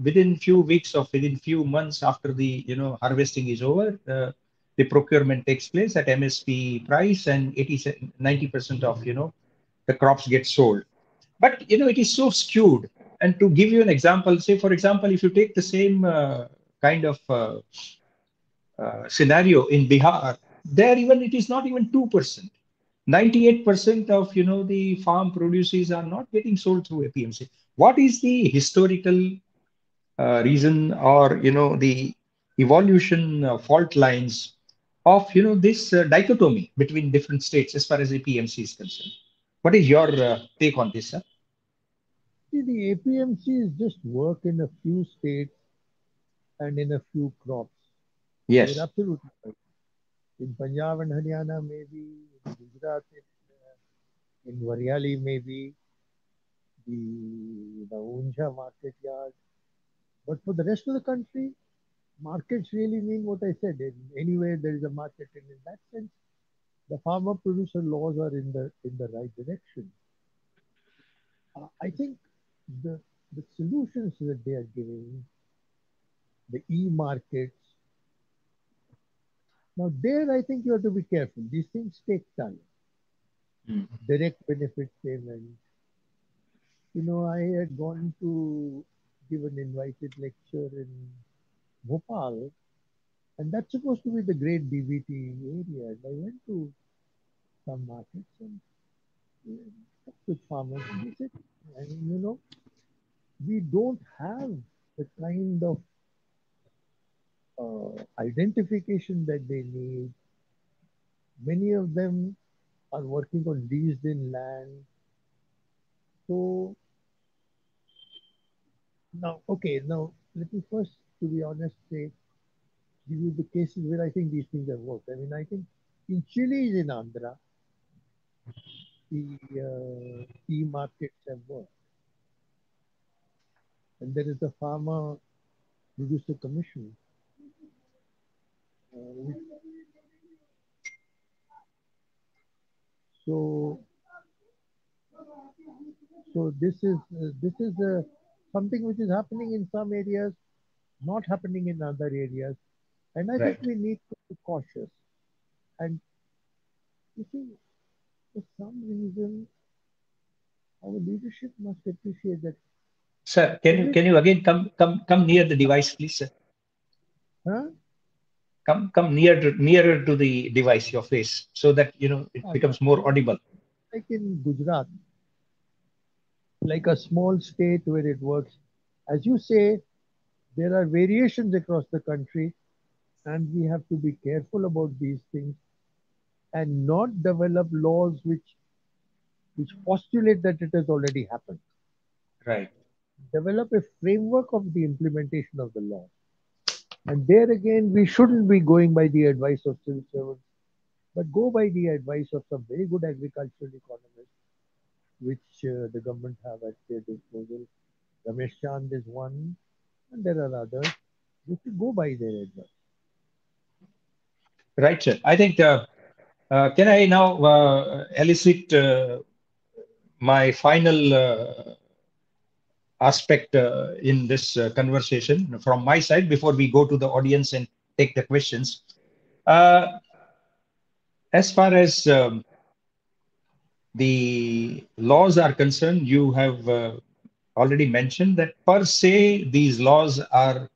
within few weeks or within few months after the, harvesting is over, the procurement takes place at MSP price and 80, 90% of, the crops get sold. But it is so skewed. And to give you an example, say for example, if you take the same kind of scenario in Bihar, there even it is not even 2%. 98% of the farm produces are not getting sold through APMC. What is the historical reason, or the evolution fault lines of this dichotomy between different states as far as APMC is concerned? What is your take on this, sir? See, the APMCs just work in a few states and in a few crops. You're Yes. absolutely right. In Punjab and Haryana, maybe in Gujarat, in Variali, maybe the Unja market yard. But for the rest of the country, markets really mean what I said. Anywhere there is a market, and in that sense, the farmer producer laws are in the right direction. I think the the solutions that they are giving, the e-markets. Now there, I think you have to be careful. These things take time. Mm. Direct benefit payment. I had gone to give an invited lecture in Bhopal, and that's supposed to be the great DBT area. And I went to some markets and talked with farmers, and they said, I mean, we don't have the kind of identification that they need. Many of them are working on leased in land. So now, okay, now let me first, to be honest, say, give you the cases where I think these things have worked. I mean, I think in Chile, in Andhra, the e-markets have worked. And there is a farmer producer commission. Which, so, so this is something which is happening in some areas, not happening in other areas, and I think Right. we need to be cautious. And you see, for some reason, our leadership must appreciate that Sir, can you every, can you again come near the device, please, sir? huh? Come nearer to the device, your face, so that it Yeah, becomes more audible. like in Gujarat, like a small state where it works. As you say, there are variations across the country, and we have to be careful about these things and not develop laws which postulate that it has already happened. Right. Develop a framework of the implementation of the law. And there again, we shouldn't be going by the advice of civil servants, but go by the advice of some very good agricultural economists, which the government have at their disposal. Ramesh Chand is one, and there are others. We should go by their advice. Right, sir. I think, can I now elicit my final aspect in this conversation from my side before we go to the audience and take the questions? Uh, as far as the laws are concerned, you have already mentioned that per se these laws are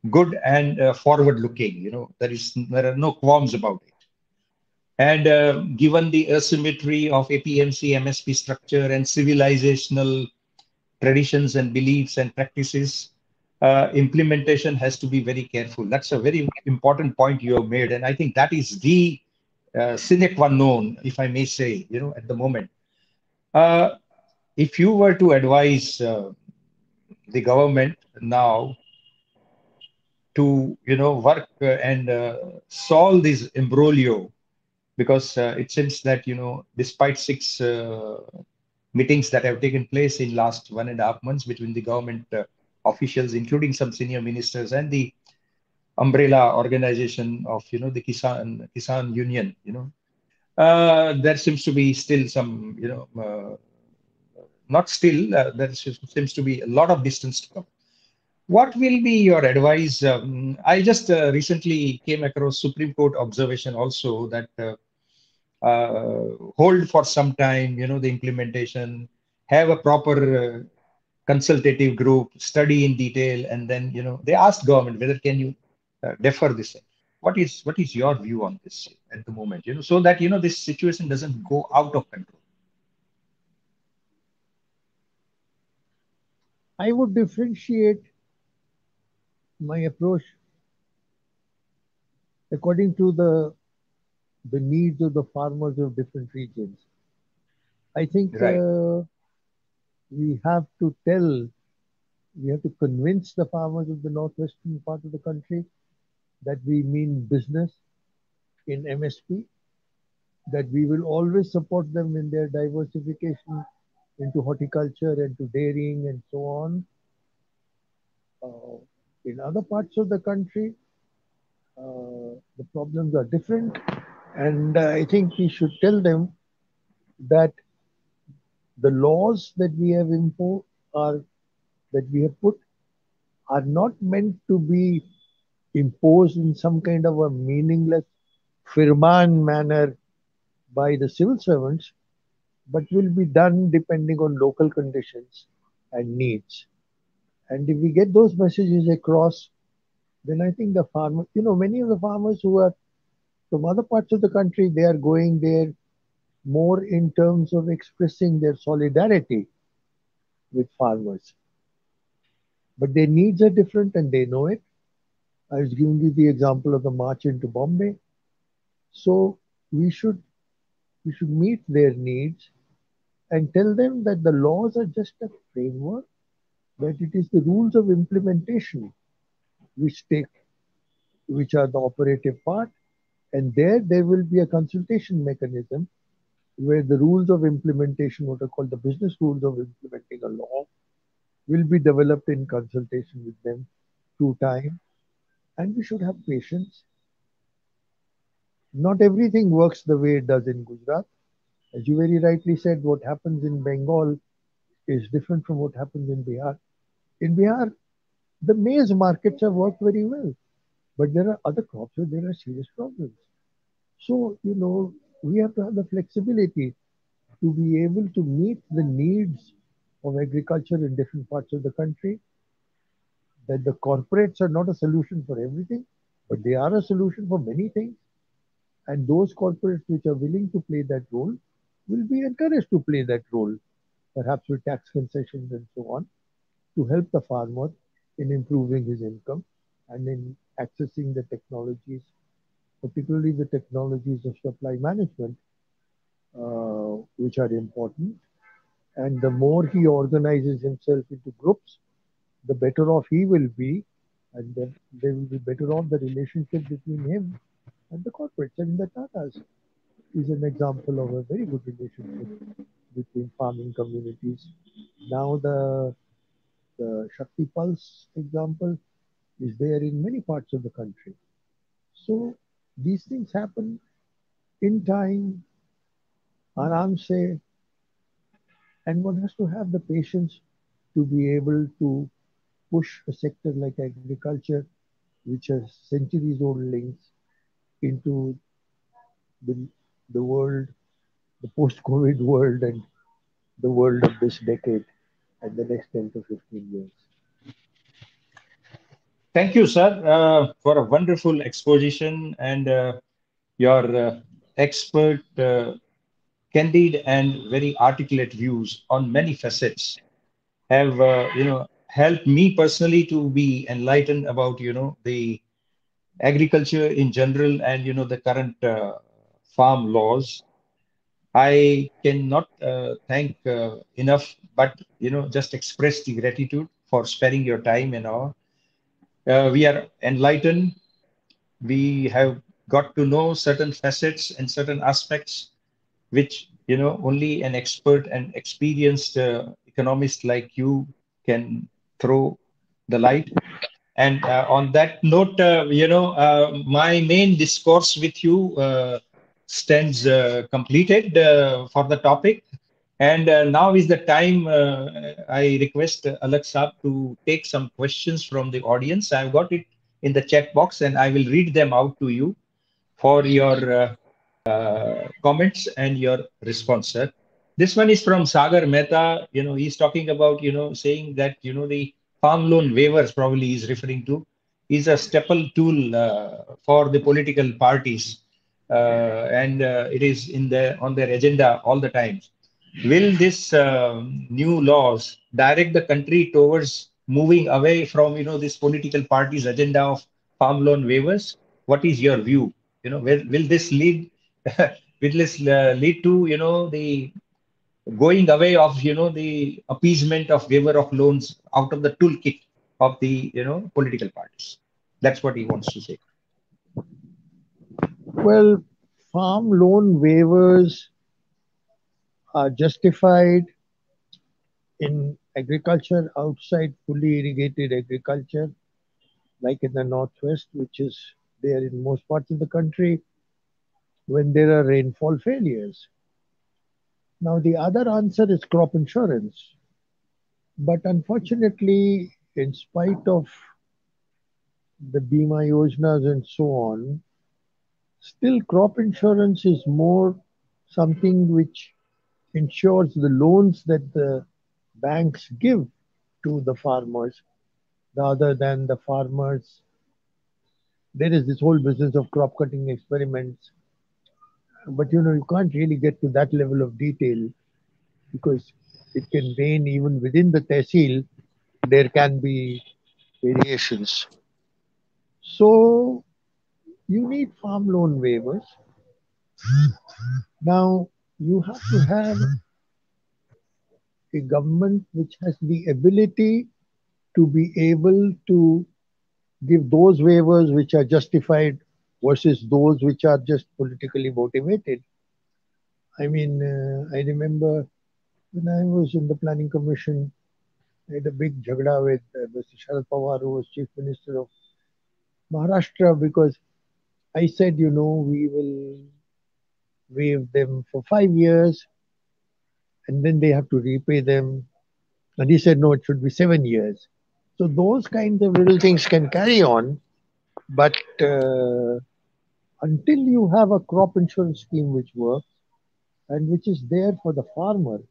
good and forward looking. There are no qualms about it. And given the asymmetry of APMC MSP structure and civilizational traditions and beliefs and practices, implementation has to be very careful. That's a very important point you have made, and I think that is the sine qua non, if I may say, at the moment. Uh, if you were to advise the government now to work and solve this imbroglio, because it seems that despite six meetings that have taken place in last 1.5 months between the government officials, including some senior ministers and the umbrella organization of the Kisan Union, there seems to be still some not still there seems to be a lot of distance to come. What will be your advice? I just recently came across Supreme Court observation also that hold for some time, the implementation, have a proper consultative group, study in detail, and then they ask government whether can you defer this. What is your view on this at the moment? So that this situation doesn't go out of control. I would differentiate my approach according to the needs of the farmers of different regions. I think Right. we have to tell, we have to convince the farmers of the northwestern part of the country that we mean business in MSP, that we will always support them in their diversification into horticulture and to dairying and so on. Uh, in other parts of the country, the problems are different, and I think we should tell them that the laws that we have imposed are that we have put are not meant to be imposed in some kind of a meaningless firman manner by the civil servants, but will be done depending on local conditions and needs. And if we get those messages across, then I think the farmer, many of the farmers who are from other parts of the country, they are going there more in terms of expressing their solidarity with farmers. But their needs are different and they know it. I was giving you the example of the march into Bombay. So we should we should meet their needs and tell them that the laws are just a framework, that it is the rules of implementation which take which are the operative part, and there will be a consultation mechanism where the rules of implementation, what are called the business rules of implementing a law, will be developed in consultation with them through time. And we should have patience. Not everything works the way it does in Gujarat. As you very rightly said, what happens in Bengal is different from what happens in Bihar. In Bihar, the maize markets have worked very well, but there are other crops where there are serious problems. So, we have to have the flexibility to be able to meet the needs of agriculture in different parts of the country, that the corporates are not a solution for everything, but they are a solution for many things. And those corporates which are willing to play that role will be encouraged to play that role, perhaps with tax concessions and so on, to help the farmer in improving his income and in accessing the technologies, particularly the technologies of supply management, which are important. And the more he organizes himself into groups, the better off he will be, and then they will be better off the relationship between him and the corporates. And the Tatas is an example of a very good relationship between farming communities. Now the Shakti Pulse example is there in many parts of the country. So these things happen in time, aram se, and one has to have the patience to be able to push a sector like agriculture, which has centuries old links, into the, the world, the post-COVID world, and the world of this decade and the next 10 to 15 years. Thank you, sir, for a wonderful exposition and your expert, candid, and very articulate views on many facets have helped me personally to be enlightened about the agriculture in general and the current farm laws. I cannot thank enough, but just express the gratitude for sparing your time and all. We are enlightened. We have got to know certain facets and certain aspects which only an expert and experienced economist like you can throw the light. And on that note, my main discourse with you stands completed for the topic. And now is the time I request Alak Saab to take some questions from the audience. I've got it in the chat box and I will read them out to you for your comments and your response, sir. This one is from Sagar Mehta. He's talking about, saying that, the farm loan waivers probably is referring to is a staple tool for the political parties, and it is on their agenda all the time. Will this new laws direct the country towards moving away from, this political party's agenda of farm loan waivers? What is your view? Will this lead will this lead to, the going away of, the appeasement of waiver of loans out of the toolkit of the, political parties? That's what he wants to say. Well, farm loan waivers are justified in agriculture outside fully irrigated agriculture, like in the northwest, which is there in most parts of the country when there are rainfall failures. Now, the other answer is crop insurance. But unfortunately, in spite of the Bima Yojanas and so on, still crop insurance is more something which ensures the loans that the banks give to the farmers rather than the farmers. There is this whole business of crop cutting experiments, but you can't really get to that level of detail because it can rain even within the tehsil. There can be variations. So you need farm loan waivers. Now you have to have a government which has the ability to be able to give those waivers which are justified versus those which are just politically motivated. I mean, I remember when I was in the planning commission, I had a big jagda with Mr. Sharad Pawar, who was chief minister of Maharashtra, because I said, we will waive them for 5 years and then they have to repay them. And he said, no, it should be 7 years. So those kinds of little things can carry on, but until you have a crop insurance scheme which works and which is there for the farmer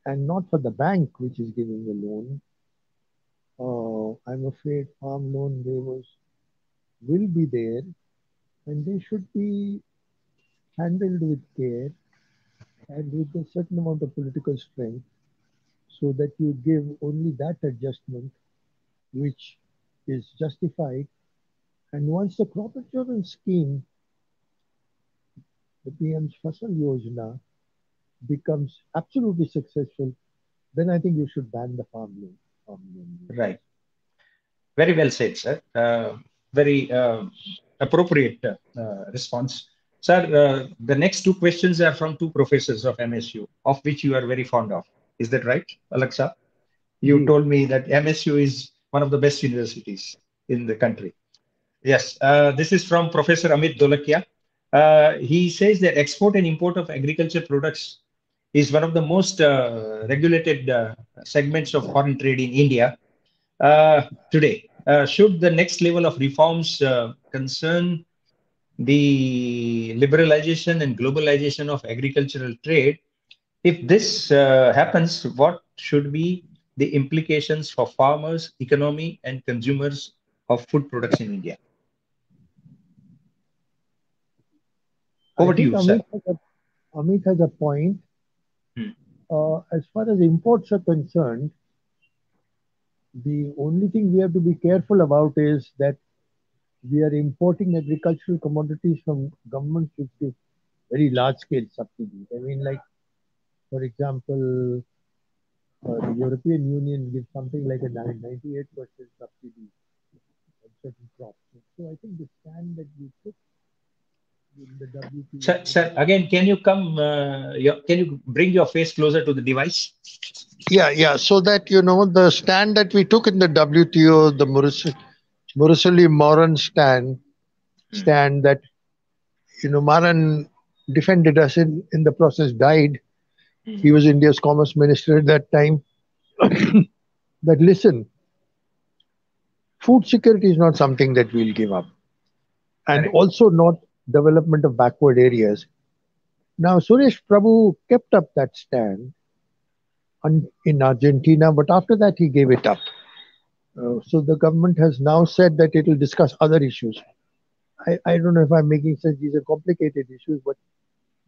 and not for the bank which is giving the loan, I'm afraid farm loan waivers will be there and they should be handled with care and with a certain amount of political strength so that you give only that adjustment which is justified. And once the crop insurance scheme, the PM's Fasal Yojana, becomes absolutely successful, then I think you should ban the farm loan waivers. Right. Very well said, sir. Very appropriate response. Sir, the next two questions are from two professors of MSU, of which you are very fond of. Is that right, Alexa? You Ji. told me that MSU is one of the best universities in the country. Yes, this is from Professor Amit Dolakia. He says that export and import of agriculture products is one of the most regulated segments of foreign trade in India today. Should the next level of reforms concern the liberalization and globalization of agricultural trade? If this happens, what should be the implications for farmers, economy, and consumers of food products in India? I Over to think you, sir. Amit has a point. Hmm. As far as imports are concerned, the only thing we have to be careful about is that we are importing agricultural commodities from governments which give very large scale subsidies. I mean, like, for example, the European Union gives something like a 98% subsidy on certain crops. So I think the stand that we took in the WTO Sir, again, can you come? Can you bring your face closer to the device? yeah, yeah. So that the stand that we took in the WTO, the Murasali Moran Hmm. stand that Maran defended us in the process, died. Hmm. He was India's commerce minister at that time. That listen, food security is not something that we'll give up, and Correct. also not development of backward areas. Now, Suresh Prabhu kept up that stand in Argentina, but after that he gave it up. So the government has now said that it will discuss other issues. I don't know if I'm making sense. These are complicated issues, but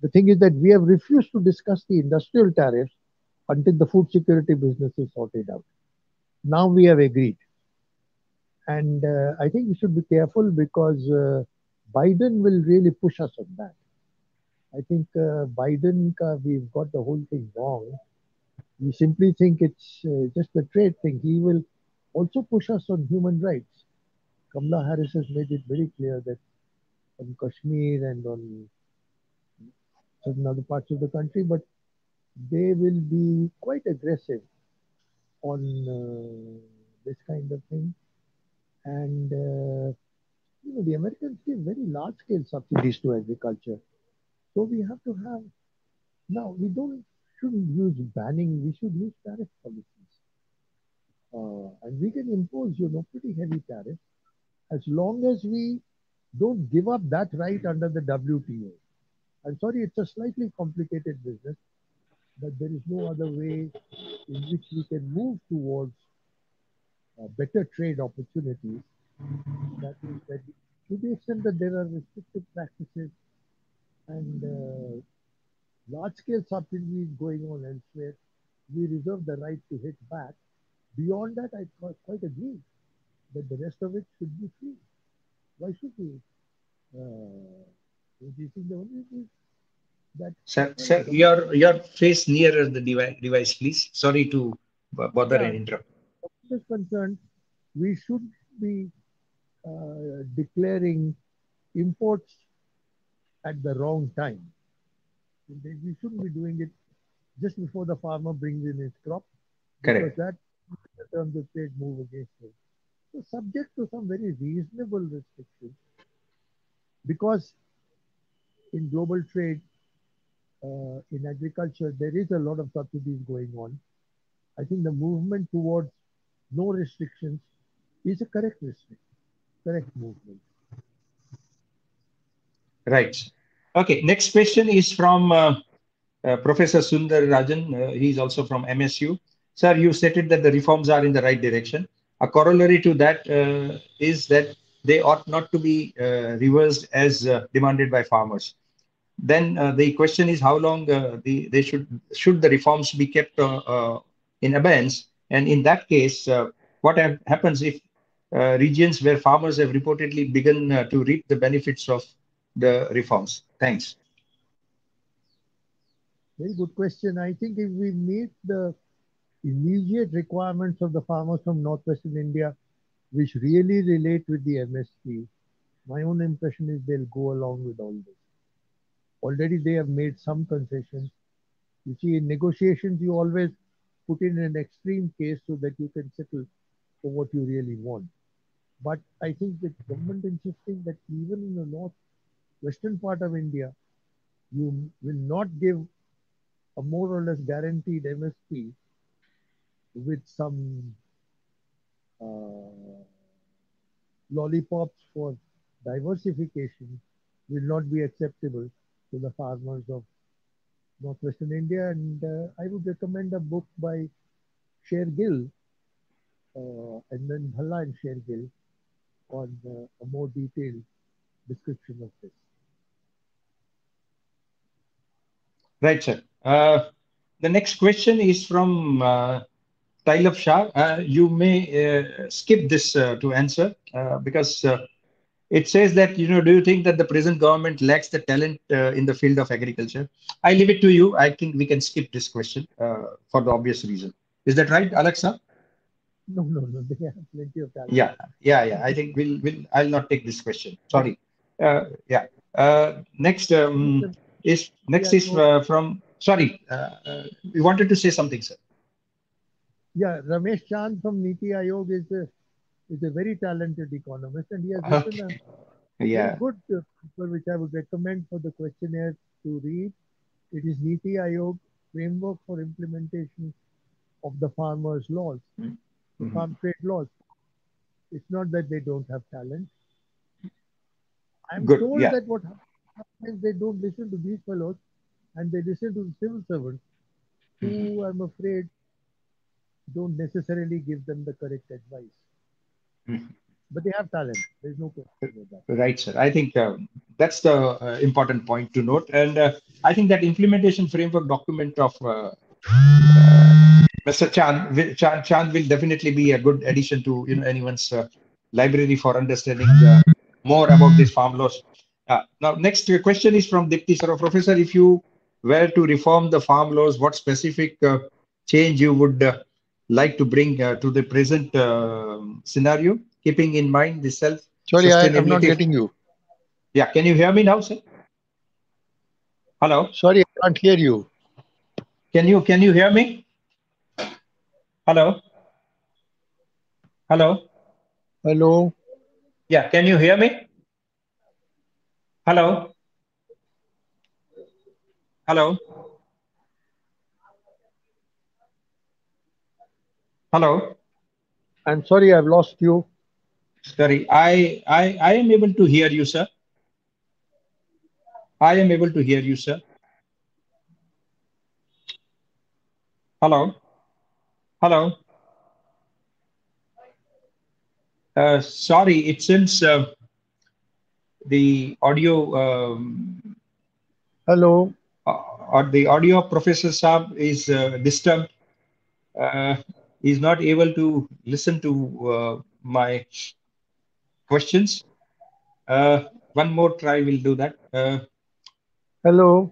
the thing is that we have refused to discuss the industrial tariffs until the food security business is sorted out. Now we have agreed. And I think we should be careful because Biden will really push us on that. I think we've got the whole thing wrong. We simply think it's just a trade thing. He will also push us on human rights. Kamala Harris has made it very clear that on Kashmir and on certain other parts of the country, but they will be quite aggressive on this kind of thing. And the Americans give very large scale subsidies to agriculture. So we have to have now we don't shouldn't use banning. We should use tariff policies, and we can impose pretty heavy tariffs as long as we don't give up that right under the WTO. I'm sorry, it's a slightly complicated business, but there is no other way in which we can move towards better trade opportunities. That is that to the extent that there are restrictive practices and large-scale subsidies going on elsewhere, we reserve the right to hit back. Beyond that, I quite agree that the rest of it should be free. Why should we reducing the only thing that as Sir, far as sir, government, your face nearer the device, please. Sorry to bother yeah, and interrupt. is concerned, we should be declaring imports at the wrong time. We shouldn't be doing it just before the farmer brings in his crop because Correct. that the terms of trade move against him. So subject to some very reasonable restrictions because in global trade, in agriculture, there is a lot of subsidies going on. I think the movement towards no restrictions is a correct movement. Right. Okay. Next question is from Professor Sundar Rajan. He's also from MSU. Sir, you stated that the reforms are in the right direction. A corollary to that is that they ought not to be reversed as demanded by farmers. Then the question is how long they should the reforms be kept in abeyance, and in that case, what happens if regions where farmers have reportedly begun to reap the benefits of the reforms? Thanks. Very good question. I think if we meet the immediate requirements of the farmers from northwestern India, which really relate with the MSP, my own impression is they'll go along with all this. Already they have made some concessions. You see, in negotiations, you always put in an extreme case so that you can settle for what you really want. But I think the government insisting that even in the northwestern part of India, you will not give a more or less guaranteed MSP with some uh, lollipops for diversification will not be acceptable to the farmers of northwestern India. And I would recommend a book by Sher Gill and then Bhalla and Sher Gill on a more detailed description of this. Right, sir. The next question is from Tailab Shah. You may skip this to answer because it says that, do you think that the present government lacks the talent in the field of agriculture? I leave it to you. I think we can skip this question for the obvious reason. Is that right, Alexa? No, no, no. They have plenty of talent. Yeah, yeah. I think I'll not take this question. But Sorry. Yeah. Next Niti next is Aayog, from. Sorry, we wanted to say something, sir. yeah, Ramesh Chand from Niti Aayog is a very talented economist, and he has written a Okay. very Yeah. good paper which I would recommend for the questionnaire to read. It is Niti Aayog Framework for Implementation of the Farmers' Laws, the Mhm. farm trade laws. It's not that they don't have talent. I'm Good. told Yeah. that what happens is they don't listen to these fellows and they listen to the civil servants who, I'm afraid, don't necessarily give them the correct advice. Mhm. But they have talent. There's no question about that. Right, sir. I think that's the important point to note. And I think that implementation framework document of uh, Mr. Chand will definitely be a good addition to anyone's library for understanding more about these farm laws. Now, next question is from Dipti sir. Professor, if you were to reform the farm laws, what specific change you would like to bring to the present scenario, keeping in mind the Sorry, I'm not self-sustainability? getting you. Yeah, can you hear me now, sir? Hello, Sorry, I can't hear you. can you hear me? Hello, hello. Hello, Yeah, can you hear me? Hello, hello, hello. I'm sorry, I've lost you. Sorry, I am able to hear you, sir. I am able to hear you, sir. Hello, hello. Sorry, it seems the audio Hello, or the audio of Professor Saab is disturbed. Uh, he's not able to listen to my questions. One more try will do that. hello.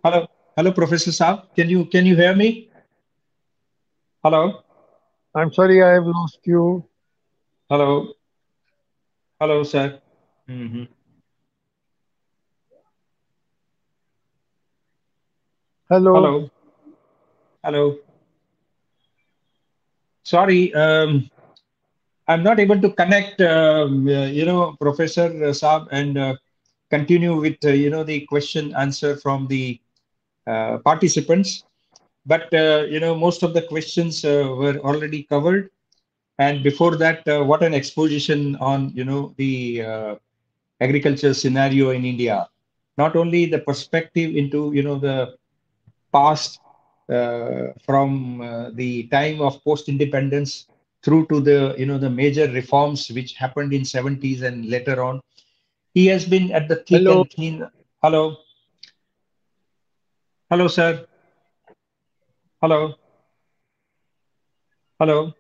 Hello, Professor Saab. Can you hear me? Hello, I'm sorry, I have lost you. hello, hello, sir. Mhm. Hello, Hello, hello. Sorry, I'm not able to connect. Professor Saab, and continue with the question answer from the participants. But most of the questions were already covered. And before that, what an exposition on the agriculture scenario in India. Not only the perspective into the past from the time of post-independence through to the the major reforms which happened in 70s and later on. He has been at the thick hello, and thin. Hello, hello, sir. Hello, hello,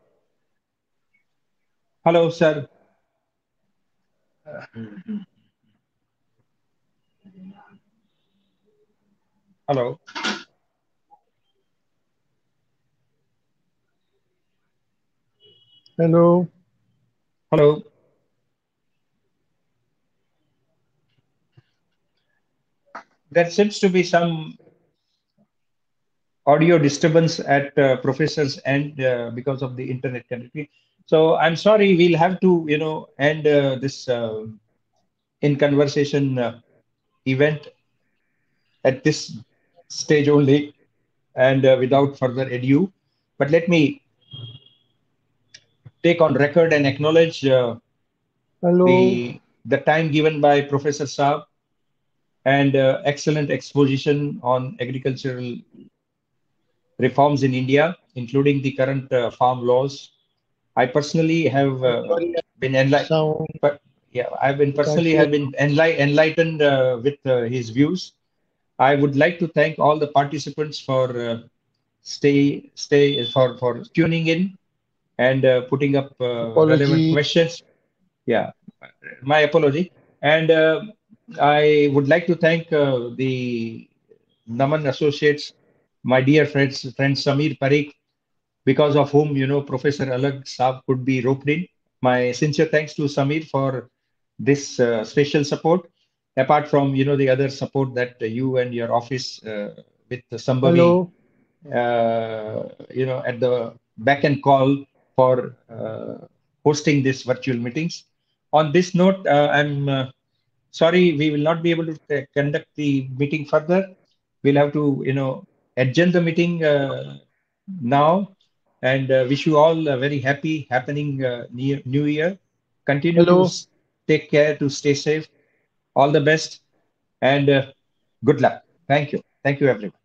hello, sir. Hello, hello. hello. There seems to be some audio disturbance at professor's end because of the internet connectivity. So I'm sorry, we'll have to, end this in conversation event at this stage only and without further ado. But let me take on record and acknowledge Hello, the time given by Professor Saab and excellent exposition on agricultural reforms in India, including the current farm laws. I personally have I'm sorry, been enlightened, sound. but yeah, I've been I can't personally hear have you. been enlightened with his views. I would like to thank all the participants for stay for tuning in and putting up relevant Apology. questions. Yeah, my apology. And I would like to thank the Naman Associates, my dear friend Samir Parikh, because of whom, Professor Alag Saab could be roped in. My sincere thanks to Samir for this special support, apart from, the other support that you and your office with Sambhavi, Hello, at the back and call for hosting these virtual meetings. On this note, I'm sorry, we will not be able to conduct the meeting further. We'll have to, adjourn the meeting now and wish you all a very happy happening new year. Continue to hello. take care, to stay safe. All the best and good luck. Thank you. Thank you, everyone.